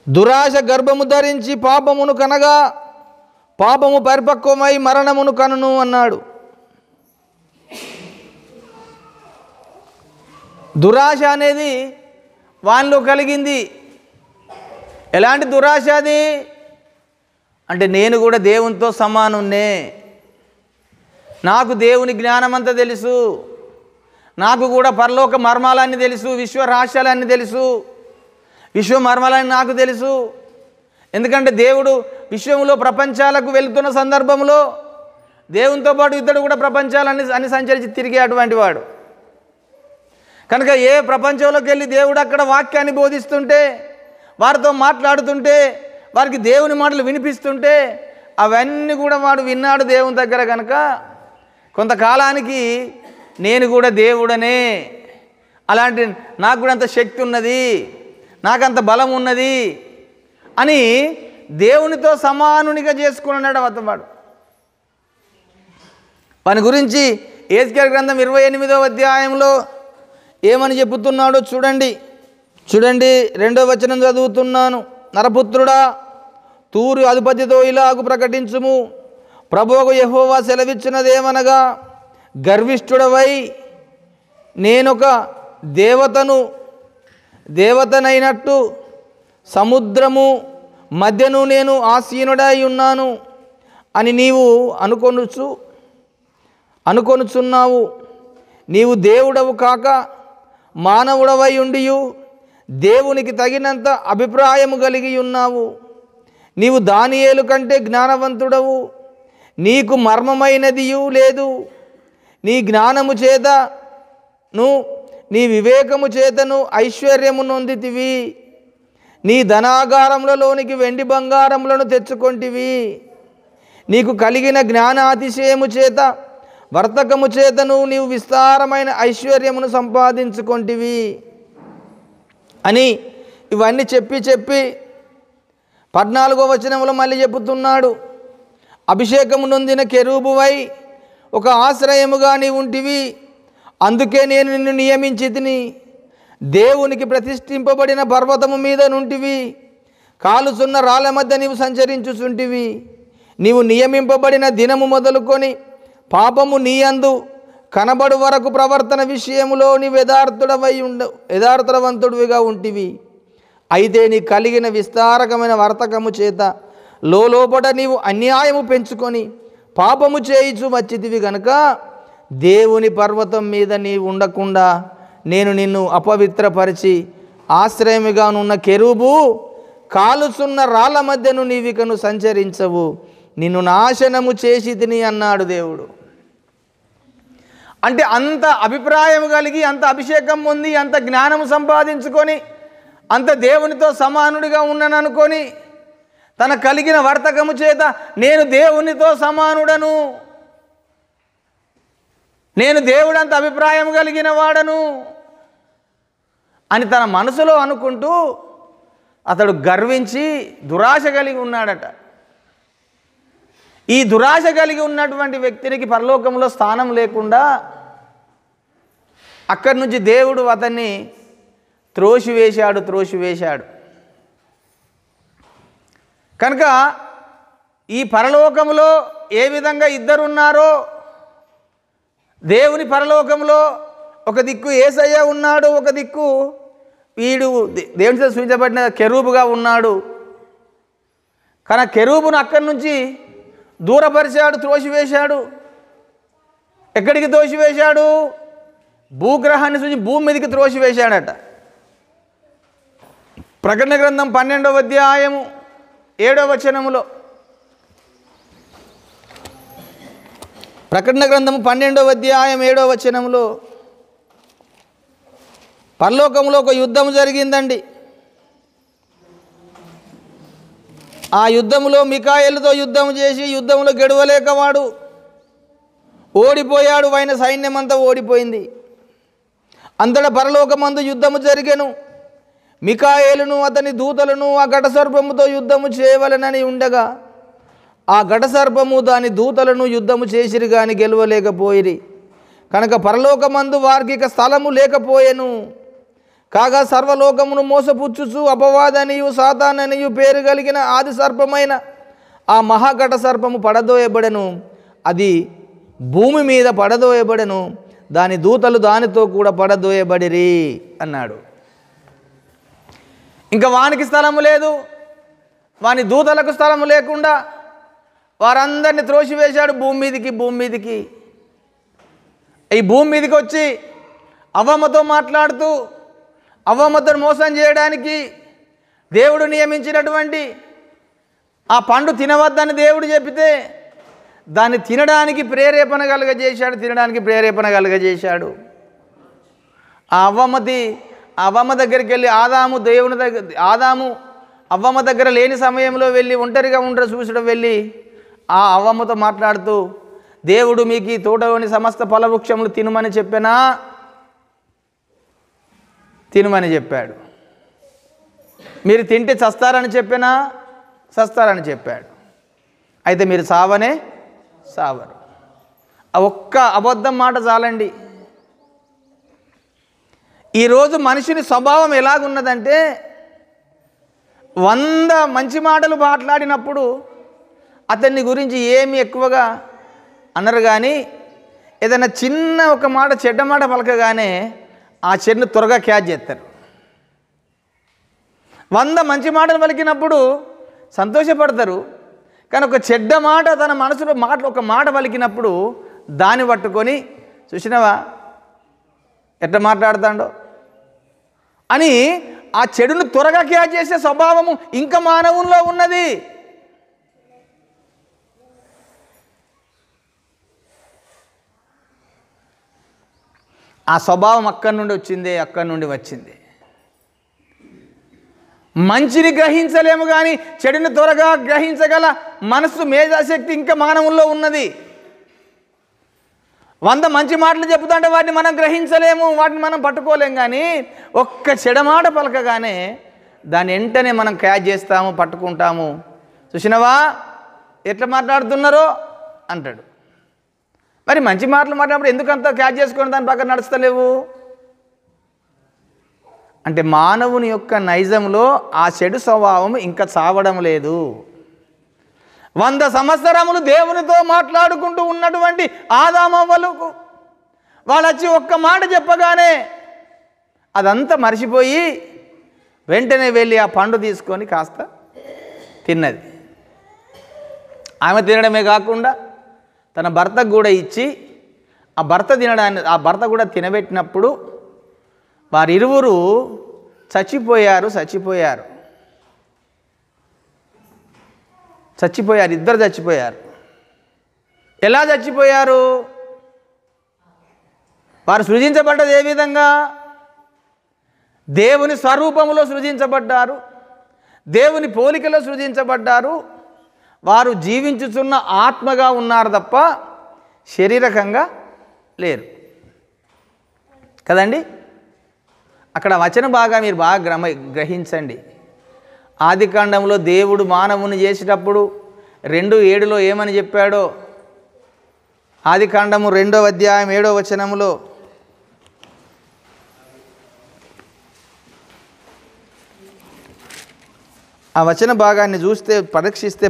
దురాశ గర్భము ధరించి పాపమును కనగా పాపము పరిపక్వమై మరణమును కనును అన్నాడు. దురాశ అనేది వానిలో కలిగింది. ఎలాంటి దురాశ అది అంటే, నేను కూడా దేవునితో సమానున్నే, నాకు దేవుని జ్ఞానమంతా తెలుసు, నాకు కూడా పరలోక మర్మాలన్నీ తెలుసు, విశ్వ రహస్యాలన్నీ తెలుసు, విశ్వ మర్మాలని నాకు తెలుసు. ఎందుకంటే దేవుడు విశ్వంలో ప్రపంచాలకు వెళుతున్న సందర్భంలో దేవునితో పాటు ఇతడు కూడా ప్రపంచాలని సంచరించి తిరిగే అటువంటి వాడు కనుక ఏ ప్రపంచంలోకి వెళ్ళి దేవుడు అక్కడ వాక్యాన్ని బోధిస్తుంటే, వారితో మాట్లాడుతుంటే, వారికి దేవుని మాటలు వినిపిస్తుంటే అవన్నీ కూడా వాడు విన్నాడు దేవుని దగ్గర. కనుక కొంతకాలానికి నేను కూడా దేవుడనే, అలాంటి నాకు కూడా అంత శక్తి ఉన్నది, నాకంత బలం ఉన్నది అని దేవునితో సమానునిగా చేసుకున్నాడు అతడు. వాని గురించి యెహెజ్కేలు గ్రంథం 28వ అధ్యాయంలో ఏమని చెబుతున్నాడో చూడండి. 2వ వచనం చదువుతున్నాను. నరపుత్రుడా, తూరు అధిపతితో ఇలాగు ప్రకటించుము, ప్రభువు యెహోవా సెలవిచ్చినదేమనగా, గర్విష్ఠుడవై నేనొక దేవతనైనట్టు సముద్రము మధ్యను నేను ఆసీనుడై ఉన్నాను అని నీవు అనుకొనుచున్నావు. నీవు దేవుడవు కాక మానవుడవై ఉండియు దేవునికి తగినంత అభిప్రాయము కలిగి ఉన్నావు. నీవు దానియేలు కంటే జ్ఞానవంతుడవు, నీకు మర్మమైనదియు లేదు. నీ జ్ఞానము చేతను నీ వివేకము చేతను ఐశ్వర్యము నొందితివి. నీ ధనాగారములలోనికి వెండి బంగారములను తెచ్చుకొంటివి. నీకు కలిగిన జ్ఞానాతిశయము చేత వర్తకము చేతను నీవు విస్తారమైన ఐశ్వర్యమును సంపాదించుకొంటివి అని ఇవన్నీ చెప్పి 14వ వచనంలో మళ్ళీ చెబుతున్నాడు. అభిషేకము నొందిన కెరూబువై ఒక ఆశ్రయముగా నీవు ఉంటివి, అందుకే నేను నిన్ను నియమించితిని. దేవునికి ప్రతిష్ఠింపబడిన పర్వతము మీద నుంటివి, కాలుచున్న రాళ్ళ మధ్య నీవు సంచరించుచుంటివి. నీవు నియమింపబడిన దినము మొదలుకొని పాపము నీ యందు కనబడు వరకు ప్రవర్తన విషయములో నీవు యథార్థవంతుడివిగా ఉంటివి. అయితే నీ కలిగిన విస్తారకమైన వర్తకము చేత లోపట నీవు అన్యాయము పెంచుకొని పాపము చేయిచు వచ్చితివి గనుక దేవుని పర్వతం మీద నీవు ఉండకుండా నేను నిన్ను అపవిత్రపరిచి ఆశ్రయముగానున్న కెరూబు కాలుచున్న రాళ్ళ మధ్యను నీవికను సంచరించవు, నిన్ను నాశనము చేసి తిని అన్నాడు దేవుడు. అంటే అంత అభిప్రాయం కలిగి, అంత అభిషేకం పొంది, అంత జ్ఞానము సంపాదించుకొని, అంత దేవునితో సమానుడిగా ఉన్నాను అనుకొని, తన కలిగిన వర్తకము చేత నేను దేవునితో సమానుడను, నేను దేవుడంత అభిప్రాయం కలిగిన వాడను అని తన మనసులో అనుకుంటూ అతడు గర్వించి దురాశ కలిగి ఉన్నాడట. ఈ దురాశ కలిగి ఉన్నటువంటి వ్యక్తికి పరలోకంలో స్థానం లేకుండా అక్కడి నుంచి దేవుడు అతన్ని త్రోసివేశాడు. కనుక ఈ పరలోకంలో ఏ విధంగా ఇద్దరున్నారో, దేవుని పరలోకంలో ఒక దిక్కు యేసయ్య ఉన్నాడు, ఒక దిక్కు వీడు దేవునితో సూచించబడిన కెరూబుగా ఉన్నాడు. కానీ కెరూబును అక్కడి నుంచి దూరపరిచాడు, త్రోసివేశాడు. ఎక్కడికి త్రోసివేశాడు? భూగ్రహాన్ని సూచి భూమి మీదకి త్రోసివేశాడట. ప్రకటన గ్రంథం 12వ అధ్యాయము 7వ వచనములో, ప్రకటన గ్రంథము 12వ అధ్యాయం 7వ వచనములో, పరలోకంలో ఒక యుద్ధం జరిగిందండి. ఆ యుద్ధములో మికాయేలుతో యుద్ధం చేసి యుద్ధంలో గెడవలేక వాడు ఓడిపోయాడు. ఆయన సైన్యం అంతా ఓడిపోయింది. అంతటా పరలోకమందు యుద్ధము జరిగెను. మికాయేలును అతని దూతలను ఆ ఘటసర్పముతో యుద్ధము చేయవలెనని ఉండగా ఆ ఘటసర్పము దాని దూతలను యుద్ధము చేసిరి గాని గెలవలేకపోయిరి. కనుక పరలోకమందు వారికి ఇక స్థలము లేకపోయెను. కాగా సర్వలోకమును మోసపుచ్చుచు అపవాదనియు సాతాననియు పేరు కలిగిన ఆది సర్పమైన ఆ మహాఘట సర్పము పడదోయబడెను. అది భూమి మీద పడదోయబడెను, దాని దూతలు దానితో కూడా పడదోయబడిరి అన్నాడు. ఇంకా వానికి స్థలము లేదు, వాని దూతలకు స్థలము లేకుండా వారందరినీ త్రోసివేశాడు భూమి మీదికి. ఈ భూమి మీదకి వచ్చి అవ్వమ్మతో మాట్లాడుతూ అవ్వమ్మతో మోసం చేయడానికి దేవుడు నియమించినటువంటి ఆ పండు తినవద్దని దేవుడు చెబితే దాన్ని తినడానికి ప్రేరేపణ కలుగజేశాడు. ఆ అవ్వమ్మ దగ్గరికి వెళ్ళి ఆదాము అవ్వమ్మ దగ్గర లేని సమయంలో వెళ్ళి ఒంటరిగా చూసడం వెళ్ళి ఆ అవ్వమ్మతో మాట్లాడుతూ, దేవుడు మీకు ఈ తోటలోని సమస్త ఫలవృక్షములు తినమని చెప్పాడు. మీరు తింటే చస్తారని చెప్పాడు. అయితే మీరు సావరు. ఆ ఒక్క అబద్ధం మాట చాలండి. ఈరోజు మనిషిని స్వభావం ఎలాగున్నదంటే 100 మంచి మాటలు మాట్లాడినప్పుడు అతన్ని గురించి ఏమి ఎక్కువగా అనరు, కానీ ఏదైనా చిన్న ఒక మాట చెడ్డ మాట పలకగానే ఆ చెడును త్వరగా క్యాచ్ చేస్తారు. 100 మంచి మాటలు పలికినప్పుడు సంతోషపడతారు, కానీ ఒక చెడ్డ మాట తన మనసులో ఒక మాట పలికినప్పుడు దాన్ని పట్టుకొని చూసినవా ఎట్లా మాట్లాడుతాడో అని ఆ చెడును త్వరగా క్యాచ్ చేసే స్వభావము ఇంకా మానవుల్లో ఉన్నది. ఆ స్వభావం అక్కడి నుండి వచ్చింది. మంచిని గ్రహించలేము కానీ చెడుని త్వరగా గ్రహించగల మనస్సు మేధాశక్తి ఇంకా మానవుల్లో ఉన్నది. 100 మంచి మాటలు చెప్తుంటే వాటిని మనం గ్రహించలేము, వాటిని మనం పట్టుకోలేము, కానీ ఒక్క చెడమాట పలకగానే దాన్ని వెంటనే మనం క్యాచ్ చేస్తాము, పట్టుకుంటాము. చూసినవా ఎట్లా మాట్లాడుతున్నారో అంటాడు. మరి మంచి మాటలు మాట్లాడినప్పుడు ఎందుకంత క్యాచ్ చేసుకొని దాని పక్కన నడుస్తలేవు అంటే మానవుని యొక్క నైజంలో ఆ చెడు స్వభావం ఇంకా చావడం లేదు. 100 సంవత్సరములు దేవునితో మాట్లాడుకుంటూ ఉన్నటువంటి ఆదామవ్వలకు వాళ్ళు వచ్చి ఒక్క మాట చెప్పగానే అదంతా మర్చిపోయి వెంటనే వెళ్ళి ఆ పండు తీసుకొని కాస్త తిన్నది. ఆమె తినడమే కాకుండా తన భర్తకు కూడా ఇచ్చి ఆ భర్త కూడా తినబెట్టినప్పుడు వారిరువురు చచ్చిపోయారు. ఇద్దరు చచ్చిపోయారు. ఎలా చచ్చిపోయారు? వారు సృజించబడ్డది ఏ విధంగా? దేవుని స్వరూపములో సృజించబడ్డారు, దేవుని పోలికలో సృజించబడ్డారు. వారు జీవించుచున్న ఆత్మగా ఉన్నారు తప్ప శారీరకంగా లేరు కదండి. అక్కడ వచన బాగా మీరు బాగా గ్రహించండి. ఆదికాండంలో దేవుడు మానవుని చేసేటప్పుడు 2:7 ఏమని చెప్పాడో, ఆదికాండము 2వ అధ్యాయం 7వ వచనములో ఆ వచన భాగాన్ని చూస్తే,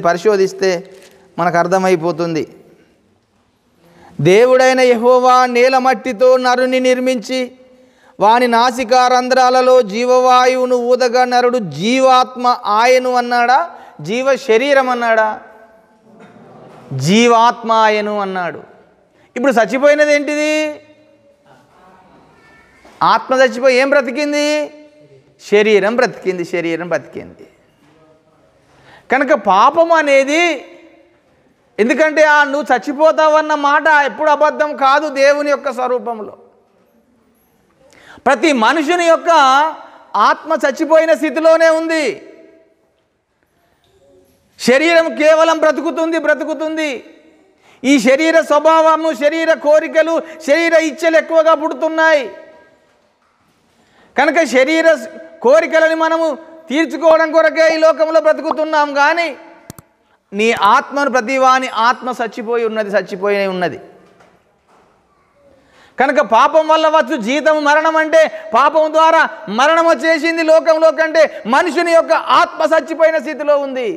పరిశోధిస్తే మనకు అర్థమైపోతుంది. దేవుడైన యెహోవా నేల మట్టితో నరుని నిర్మించి వాని నాసికారంధ్రాలలో జీవవాయువును ఊదగా నరుడు జీవాత్మ ఆయను అన్నాడా, జీవ శరీరం అన్నాడా? జీవాత్మ ఆయను అన్నాడు. ఇప్పుడు చచ్చిపోయినది ఏంటిది? ఆత్మ చచ్చిపోయి ఏం బ్రతికింది? శరీరం బ్రతికింది. కనుక పాపం అనేది, ఎందుకంటే నువ్వు చచ్చిపోతావన్న మాట ఎప్పుడు అబద్ధం కాదు. దేవుని యొక్క స్వరూపంలో ప్రతి మనుషుని యొక్క ఆత్మ చచ్చిపోయిన స్థితిలోనే ఉంది. శరీరం కేవలం బ్రతుకుతుంది. ఈ శరీర స్వభావము, శరీర కోరికలు, శరీర ఇచ్చలు ఎక్కువగా పుడుతున్నాయి. కనుక శరీర కోరికలని మనము తీర్చుకోవడం కొరకే ఈ లోకంలో బ్రతుకుతున్నాం, కానీ నీ ఆత్మను ప్రతివాని ఆత్మ చచ్చిపోయి ఉన్నది. కనుక పాపం వల్ల వచ్చు జీతం మరణం, అంటే పాపం ద్వారా మరణం వచ్చేసింది లోకంలో. కంటే మనుషుని యొక్క ఆత్మ చచ్చిపోయిన స్థితిలో ఉంది.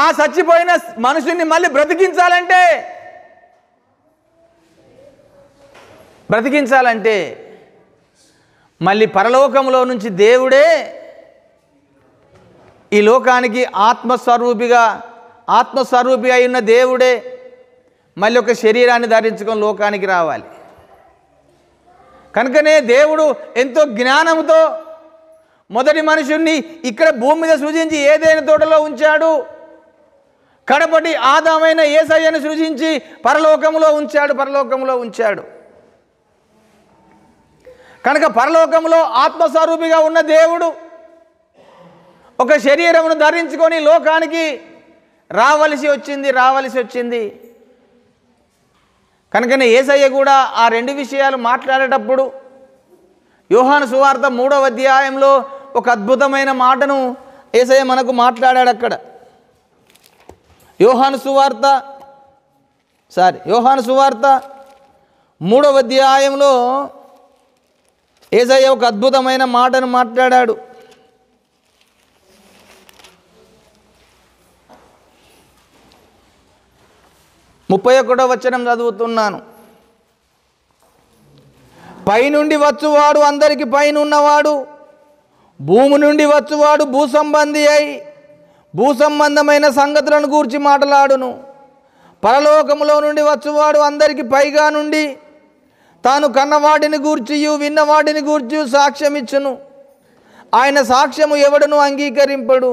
ఆ చచ్చిపోయిన మనుషుని మళ్ళీ బ్రతికించాలంటే మళ్ళీ పరలోకంలో నుంచి దేవుడే ఈ లోకానికి ఆత్మస్వరూపి అయిన దేవుడే మళ్ళీ ఒక శరీరాన్ని ధరించుకొని లోకానికి రావాలి. కనుకనే దేవుడు ఎంతో జ్ఞానంతో మొదటి మనుషుణ్ణి ఇక్కడ భూమి మీద సృజించి ఏదైనా తోటలో ఉంచాడు. కడపటి ఆదామైన యేసయ్యను సృజించి పరలోకములో ఉంచాడు. కనుక పరలోకములో ఆత్మస్వరూపిగా ఉన్న దేవుడు ఒక శరీరమును ధరించుకొని లోకానికి రావలసి వచ్చింది. కనుకనే యేసయ్య కూడా ఆ రెండు విషయాలు మాట్లాడేటప్పుడు యోహాను సువార్త 3వ అధ్యాయంలో ఒక అద్భుతమైన మాటను యేసయ్య మనకు మాట్లాడాడు. అక్కడ యోహాను సువార్త 3వ అధ్యాయంలో యేసయ్య ఒక అద్భుతమైన మాటను మాట్లాడాడు. 31వ వచనం చదువుతున్నాను. పైనుండి వచ్చువాడు అందరికి పైనున్నవాడు, భూమి నుండి వచ్చువాడు భూసంబంధి అయి భూసంబంధమైన సంగతులను గూర్చి మాట్లాడును. పరలోకములో నుండి వచ్చువాడు అందరికి పైగా నుండి తాను కన్నవాటిని గూర్చియు విన్నవాటిని గూర్చి సాక్ష్యమిచ్చును. ఆయన సాక్ష్యము ఎవడును అంగీకరింపడు.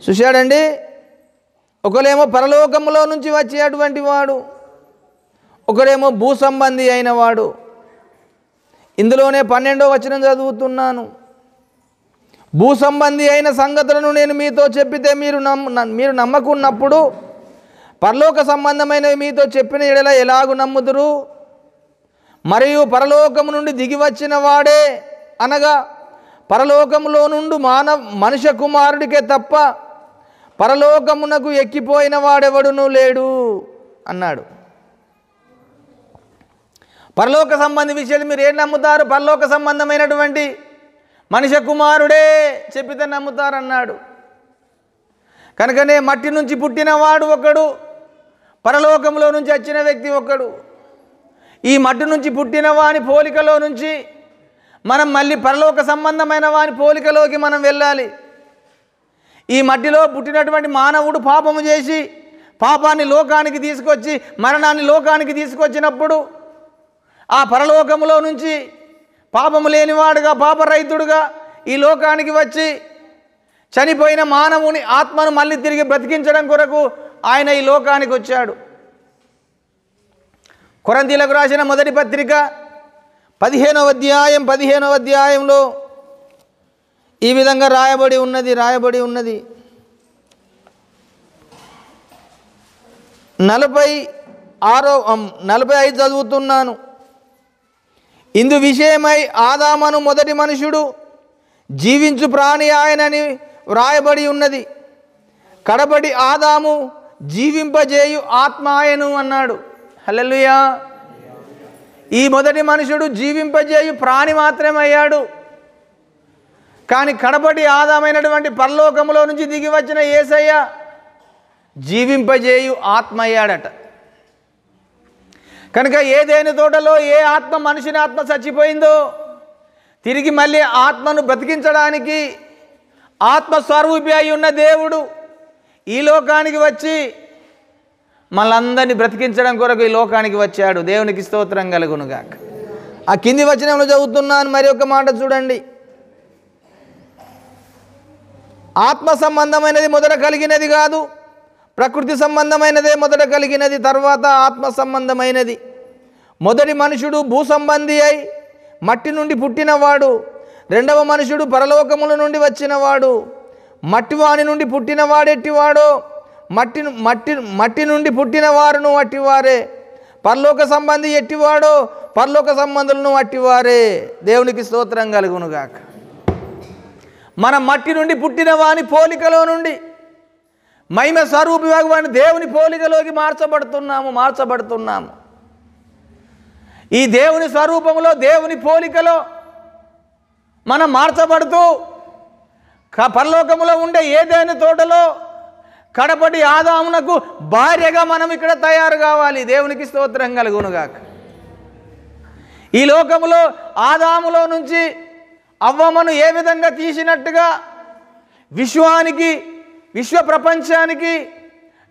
చూశాడండి, ఒకరేమో పరలోకములో నుంచి వచ్చేటువంటి వాడు, ఒకరేమో భూసంబంధి అయిన వాడు. ఇందులోనే 12వ వచనం చదువుతున్నాను. భూసంబంధి అయిన సంగతులను నేను మీతో చెప్పితే మీరు నమ్మకున్నప్పుడు పరలోక సంబంధమైనవి మీతో చెప్పిన ఎడల ఎలాగు నమ్ముదురు? మరియు పరలోకము నుండి దిగి వచ్చిన వాడే అనగా పరలోకములో నుండి మనుష్య కుమారుడికే తప్ప పరలోకమునకు ఎక్కిపోయిన వాడెవడునూ లేడు అన్నాడు. పరలోక సంబంధి విషయాలు మీరు ఏం నమ్ముతారు? పరలోక సంబంధమైనటువంటి మనుష్య కుమారుడే చెప్పితే నమ్ముతారన్నాడు. కనుకనే మట్టి నుంచి పుట్టినవాడు ఒకడు, పరలోకంలో నుంచి వచ్చిన వ్యక్తి ఒకడు. ఈ మట్టి నుంచి పుట్టిన వాని పోలికలో నుంచి మనం మళ్ళీ పరలోక సంబంధమైన వాని పోలికలోకి మనం వెళ్ళాలి. ఈ మట్టిలో పుట్టినటువంటి మానవుడు పాపము చేసి పాపాన్ని లోకానికి తీసుకొచ్చి మరణాన్ని లోకానికి తీసుకొచ్చినప్పుడు ఆ పరలోకములో నుంచి పాపము లేనివాడుగా పాపరహితుడుగా ఈ లోకానికి వచ్చి చనిపోయిన మానవుని ఆత్మను మళ్ళీ తిరిగి బ్రతికించడం కొరకు ఆయన ఈ లోకానికి వచ్చాడు. కొరింథీయులకు రాసిన మొదటి పత్రిక 15వ అధ్యాయంలో ఈ విధంగా రాయబడి ఉన్నది. 45 చదువుతున్నాను. ఇందు విషయమై ఆదామును మొదటి మనుషుడు జీవించు ప్రాణి ఆయనని వ్రాయబడి ఉన్నది. కడపటి ఆదాము జీవింపజేయు ఆత్మ ఆయను అన్నాడు. హల్లెలూయా. ఈ మొదటి మనుషుడు జీవింపజేయు ప్రాణి మాత్రమే అయ్యాడు. కానీ కడపటి ఆదామైనటువంటి పరలోకములో నుంచి దిగి వచ్చిన యేసయ్య జీవింపజేయు ఆత్మ అయ్యాడట. కనుక ఏదైనా తోటలో ఏ ఆత్మ మనిషిని ఆత్మ చచ్చిపోయిందో తిరిగి మళ్ళీ ఆత్మను బ్రతికించడానికి ఆత్మస్వరూపి అయి ఉన్న దేవుడు ఈ లోకానికి వచ్చి మనందరినీ బ్రతికించడం కొరకు ఈ లోకానికి వచ్చాడు. దేవునికి స్తోత్రం కలుగునుగాక. ఆ కింది వచనంలో చదువుతున్నాను, మరి ఒక మాట చూడండి. ఆత్మ సంబంధమైనది మొదట కలిగినది కాదు, ప్రకృతి సంబంధమైనదే మొదట కలిగినది, తర్వాత ఆత్మ సంబంధమైనది. మొదటి మనుషుడు భూసంబంధి అయి మట్టి నుండి పుట్టినవాడు, రెండవ మనుషుడు పరలోకముల నుండి వచ్చినవాడు. మట్టివాని నుండి పుట్టినవాడెట్టివాడో మట్టి నుండి పుట్టిన వారును అట్టివారే. పరలోక సంబంధి ఎట్టివాడో పరలోక సంబంధులను అట్టివారే. దేవునికి స్తోత్రం కలుగునుగాక. మనం మట్టి నుండి పుట్టిన వాని పోలికలో నుండి మహిమ స్వరూపి వాని దేవుని పోలికలోకి మార్చబడుతున్నాము. ఈ దేవుని స్వరూపంలో దేవుని పోలికలో మనం మార్చబడుతూ పరలోకములో ఉండే ఏదైనా తోటలో కడపటి ఆదామునకు భార్యగా మనం ఇక్కడ తయారు కావాలి. దేవునికి స్తోత్రం కలుగునుగాక. ఈ లోకములో ఆదాములో నుంచి అవ్వమ్మను ఏ విధంగా తీసినట్టుగా విశ్వ ప్రపంచానికి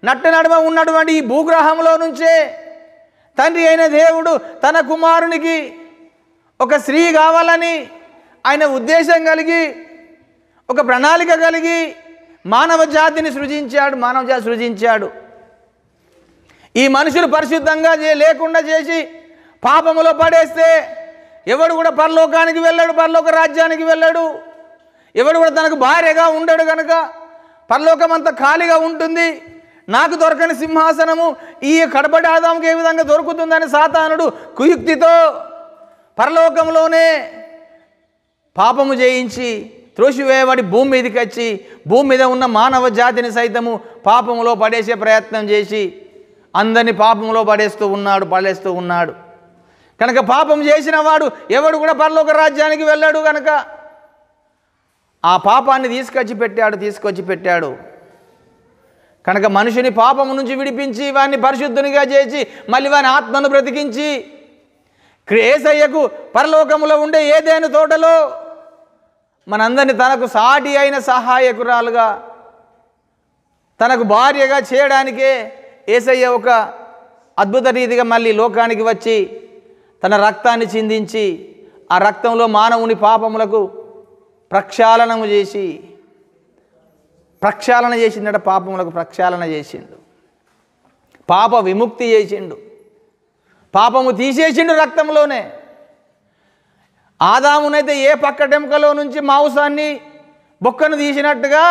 నట్ట నడుమ ఉన్నటువంటి ఈ భూగ్రహంలో నుంచే తండ్రి అయిన దేవుడు తన కుమారునికి ఒక స్త్రీ కావాలని ఆయన ఉద్దేశం కలిగి, ఒక ప్రణాళిక కలిగి మానవ జాతిని సృజించాడు. ఈ మనుషులు పరిశుద్ధంగా లేకుండా చేసి పాపములో పడేస్తే ఎవడు కూడా పరలోకానికి వెళ్ళాడు, పరలోక రాజ్యానికి వెళ్ళాడు. ఎవడు కూడా తనకు భార్యగా ఉండడు కనుక పరలోకం అంతా ఖాళీగా ఉంటుంది. నాకు దొరకని సింహాసనము ఈ కడపటి ఆదాముకి ఏ విధంగా దొరుకుతుందని సాతానుడు కుయుక్తితో పరలోకంలోనే పాపము చేయించి త్రోసివేయబడి భూమి మీదకి వచ్చి భూమి మీద ఉన్న మానవ జాతిని సైతము పాపములో పడేసే ప్రయత్నం చేసి అందరినీ పాపములో పడేస్తూ ఉన్నాడు. కనుక పాపం చేసిన వాడు ఎవడు కూడా పరలోక రాజ్యానికి వెళ్ళాడు. కనుక ఆ పాపాన్ని తీసుకొచ్చి పెట్టాడు. కనుక మనిషిని పాపము నుంచి విడిపించి వాడిని పరిశుద్ధునిగా చేసి మళ్ళీ వాని ఆత్మను బ్రతికించి యేసయ్యకు పరలోకములో ఉండే ఏదైనా తోటలో మనందరినీ తనకు సాటి అయిన సహాయకురాలుగా, తనకు భార్యగా చేయడానికే యేసయ్య ఒక అద్భుత రీతిగా మళ్ళీ లోకానికి వచ్చి తన రక్తాన్ని చిందించి ఆ రక్తంలో మానవుని పాపములకు ప్రక్షాళన చేసిండట. పాపములకు ప్రక్షాళన చేసిండు, పాప విముక్తి చేసిండు, పాపము తీసేసిండు రక్తంలోనే. ఆదామునైతే ఏ పక్కటెముకలో నుంచి మాంసాన్ని బొక్కను తీసినట్టుగా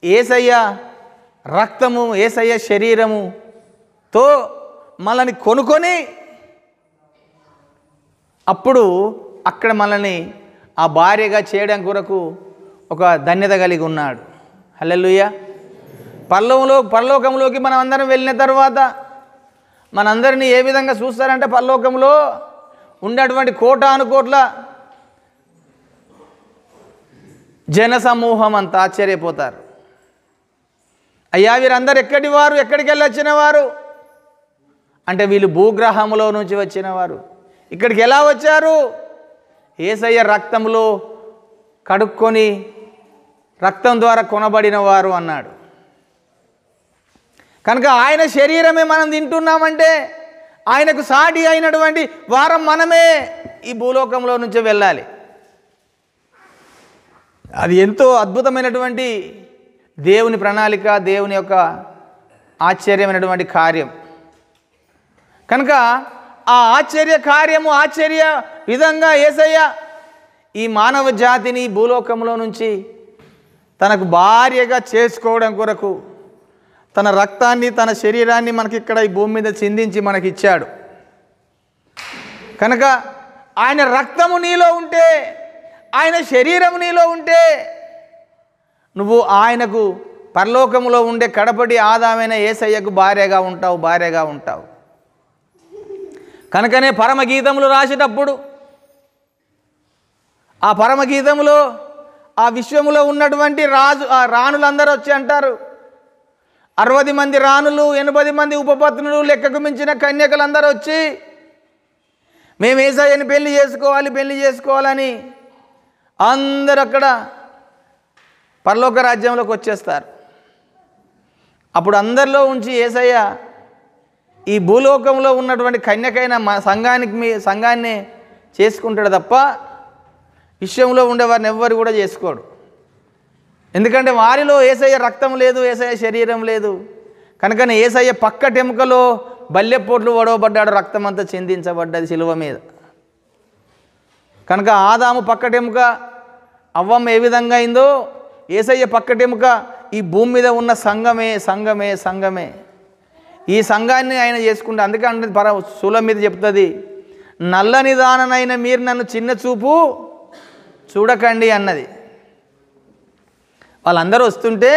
యేసయ్య రక్తము, యేసయ్య శరీరముతో మనల్ని కొనుక్కొని అప్పుడు అక్కడ మనల్ని ఆ భార్యగా చేయడం కొరకు ఒక ధన్యత కలిగి ఉన్నాడు. హల్లెలూయా. పరలోకంలోకి మనం అందరం వెళ్ళిన తర్వాత మనందరినీ ఏ విధంగా చూస్తారంటే పరలోకంలో ఉన్నటువంటి కోటాను కోట్ల జన సమూహం అంతా ఆశ్చర్యపోతారు. అయ్యా వీరందరూ ఎక్కడి వారు, ఎక్కడికి వెళ్ళి వచ్చిన వారు అంటే వీళ్ళు భూగ్రహములో నుంచి వచ్చిన వారు. ఇక్కడికి ఎలా వచ్చారు? యేసయ్య రక్తంలో కడుక్కొని రక్తం ద్వారా కొనబడిన వారు అన్నాడు. కనుక ఆయన శరీరమే మనం తింటున్నామంటే ఆయనకు సాటి అయినటువంటి వారం మనమే ఈ భూలోకంలో నుంచి వెళ్ళాలి. అది ఎంతో అద్భుతమైనటువంటి దేవుని ప్రణాళిక, దేవుని యొక్క ఆశ్చర్యమైనటువంటి కార్యం. కనుక ఆ ఆశ్చర్య కార్యము, ఆశ్చర్య విధంగా యేసయ్య ఈ మానవ జాతిని భూలోకంలో నుంచి తనకు భార్యగా చేసుకోవడం కొరకు తన రక్తాన్ని, తన శరీరాన్ని మనకి ఇక్కడ ఈ భూమి మీద చిందించి మనకిచ్చాడు. కనుక ఆయన రక్తము నీలో ఉంటే, ఆయన శరీరము నీలో ఉంటే నువ్వు ఆయనకు పరలోకములో ఉండే కడపటి ఆదామైన యేసయ్యకు భార్యగా ఉంటావు. కనుకనే పరమగీతములు రాసేటప్పుడు ఆ పరమగీతములో ఆ విశ్వములో ఉన్నటువంటి రాణులందరూ వచ్చి అంటారు, 60 మంది రాణులు, 80 మంది ఉపపత్నులు, లెక్కకు మించిన కన్యకలందరూ వచ్చి మేము యేసయ్యని పెళ్లి చేసుకోవాలని అందరూ అక్కడ పరలోక రాజ్యంలోకి వచ్చేస్తారు. అప్పుడు అందరిలో ఉంచి యేసయ్య ఈ భూలోకంలో ఉన్నటువంటి కన్యకైన సంఘాన్ని చేసుకుంటాడు తప్ప విశ్వంలో ఉండేవారిని ఎవ్వరు కూడా చేసుకోడు. ఎందుకంటే వారిలో యేసయ్య రక్తం లేదు, యేసయ్య శరీరం లేదు. కనుకనే యేసయ్య పక్కటెముకలో బల్లెపోట్లు వడవబడ్డాడు, రక్తం అంతా చిందించబడ్డది శిలువ మీద. కనుక ఆదాము పక్కటెముక, అవ్వమ్మ ఏ విధంగా అయిందో యేసయ్య పక్కటెముక ఈ భూమి మీద ఉన్న సంఘమే. ఈ సంఘాన్ని ఆయన చేసుకుంటే, అందుకే అంటే శూలం మీద చెప్తుంది, నల్లని దాననైన మీరు నన్ను చిన్న చూపు చూడకండి అన్నది. వాళ్ళందరూ వస్తుంటే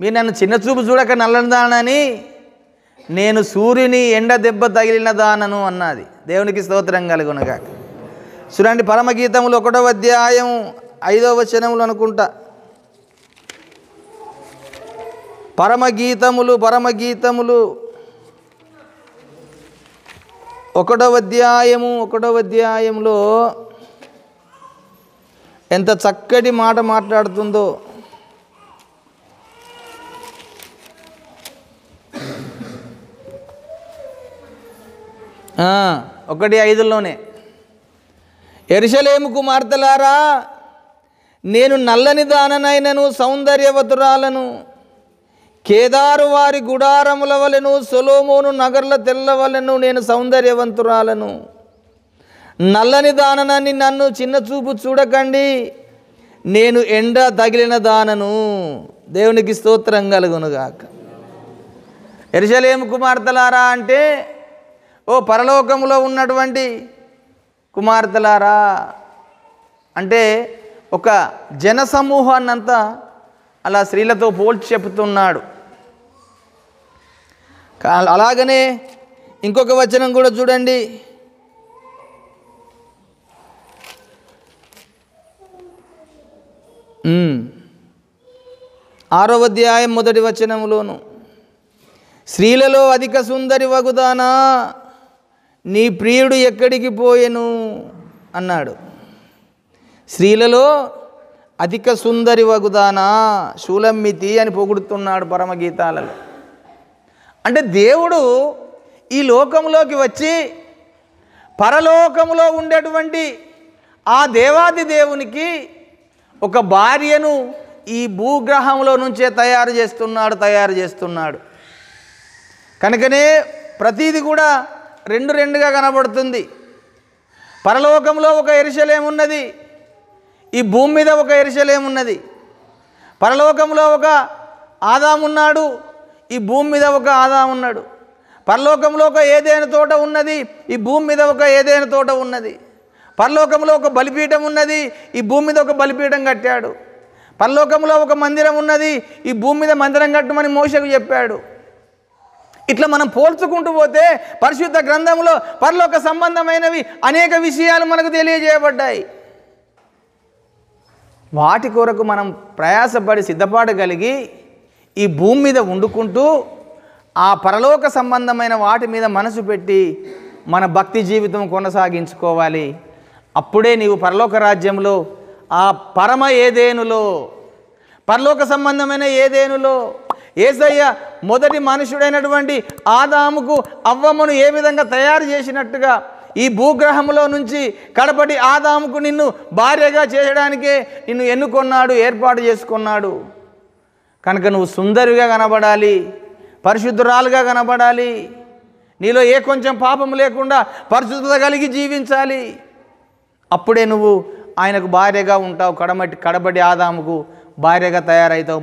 మీరు నన్ను చిన్న చూపు చూడక నల్లని దానని, నేను సూర్యుని ఎండ దెబ్బ తగిలిన దానను అన్నది. దేవునికి స్తోత్రం కలుగునుగాక. చూడండి, పరమగీతములు 1వ అధ్యాయం 5వ వచనములు అనుకుంటా. పరమగీతములు 1వ అధ్యాయంలో ఎంత చక్కటి మాట మాట్లాడుతుందో. 1:5లోనే, యెరూషలేము కుమార్తెలారా, నేను నల్లని దాననైనను సౌందర్యవతురాలను, కేదారు వారి గుడారముల వలెను సొలొమోను నగరుల తెల్ల వలెను నేను సౌందర్యవంతురాలను. నల్లని దాననని నన్ను చిన్న చూపు చూడకండి, నేను ఎండ తగిలిన దానను. దేవునికి స్తోత్రం కలుగునుగాక. యెరూషలేము కుమార్తెలారా అంటే, ఓ పరలోకములో ఉన్నటువంటి కుమార్తెలారా అంటే ఒక జనసమూహాన్నంతా అలా స్త్రీలతో పోల్చి చెప్తున్నాడు. అలాగనే ఇంకొక వచనం కూడా చూడండి. 6వ అధ్యాయం 1వ వచనములోను, స్త్రీలలో అధిక సుందరి వగుదానా, నీ ప్రియుడు ఎక్కడికి పోయెను అన్నాడు. స్త్రీలలో అధిక సుందరి వగుదానా, షూలమ్మితి అని పొగుడుతున్నాడు పరమగీతాలలో. అంటే దేవుడు ఈ లోకంలోకి వచ్చి పరలోకంలో ఉండేటువంటి ఆ దేవాది దేవునికి ఒక భార్యను ఈ భూగ్రహంలో నుంచే తయారు చేస్తున్నాడు. కనుకనే ప్రతీది కూడా రెండుగా కనబడుతుంది. పరలోకంలో ఒక యెరూషలేము ఉన్నది, ఈ భూమి మీద ఒక యెరూషలేము ఉన్నది. పరలోకంలో ఒక ఆదాము ఉన్నాడు, ఈ భూమి మీద ఒక ఆదాము ఉన్నాడు. పరలోకంలో ఒక ఏదైనా తోట ఉన్నది, ఈ భూమి మీద ఒక ఏదైనా తోట ఉన్నది. పరలోకంలో ఒక బలిపీఠం ఉన్నది, ఈ భూమి మీద ఒక బలిపీఠం కట్టాడు. పరలోకంలో ఒక మందిరం ఉన్నది, ఈ భూమి మీద మందిరం కట్టమని మోషేకు చెప్పాడు. ఇట్లా మనం పోల్చుకుంటూ పోతే పరిశుద్ధ గ్రంథంలో పరలోక సంబంధమైనవి అనేక విషయాలు మనకు తెలియజేయబడ్డాయి. వాటి కొరకు మనం ప్రయాసపడి సిద్ధపాటు ఈ భూమి మీద వండుకుంటూ ఆ పరలోక సంబంధమైన వాటి మీద మనసు పెట్టి మన భక్తి జీవితం కొనసాగించుకోవాలి. అప్పుడే నీవు పరలోక రాజ్యంలో ఆ పరమ ఏదేనులో, పరలోక సంబంధమైన ఏదేనులో యేసయ్య మొదటి మనుషుడైనటువంటి ఆదాముకు అవ్వమ్మను ఏ విధంగా తయారు చేసినట్టుగా ఈ భూగ్రహంలో నుంచి కడపటి ఆదాముకు నిన్ను భార్యగా చేయడానికే నిన్ను ఎన్నుకొన్నాడు, ఏర్పాటు చేసుకున్నాడు. కనుక నువ్వు సుందరిగా కనబడాలి, పరిశుద్ధురాలుగా కనబడాలి, నీలో ఏ కొంచెం పాపం లేకుండా పరిశుద్ధత కలిగి జీవించాలి. అప్పుడే నువ్వు ఆయనకు భార్యగా ఉంటావు, కడపటి ఆదాముకు భార్యగా తయారవుతావు.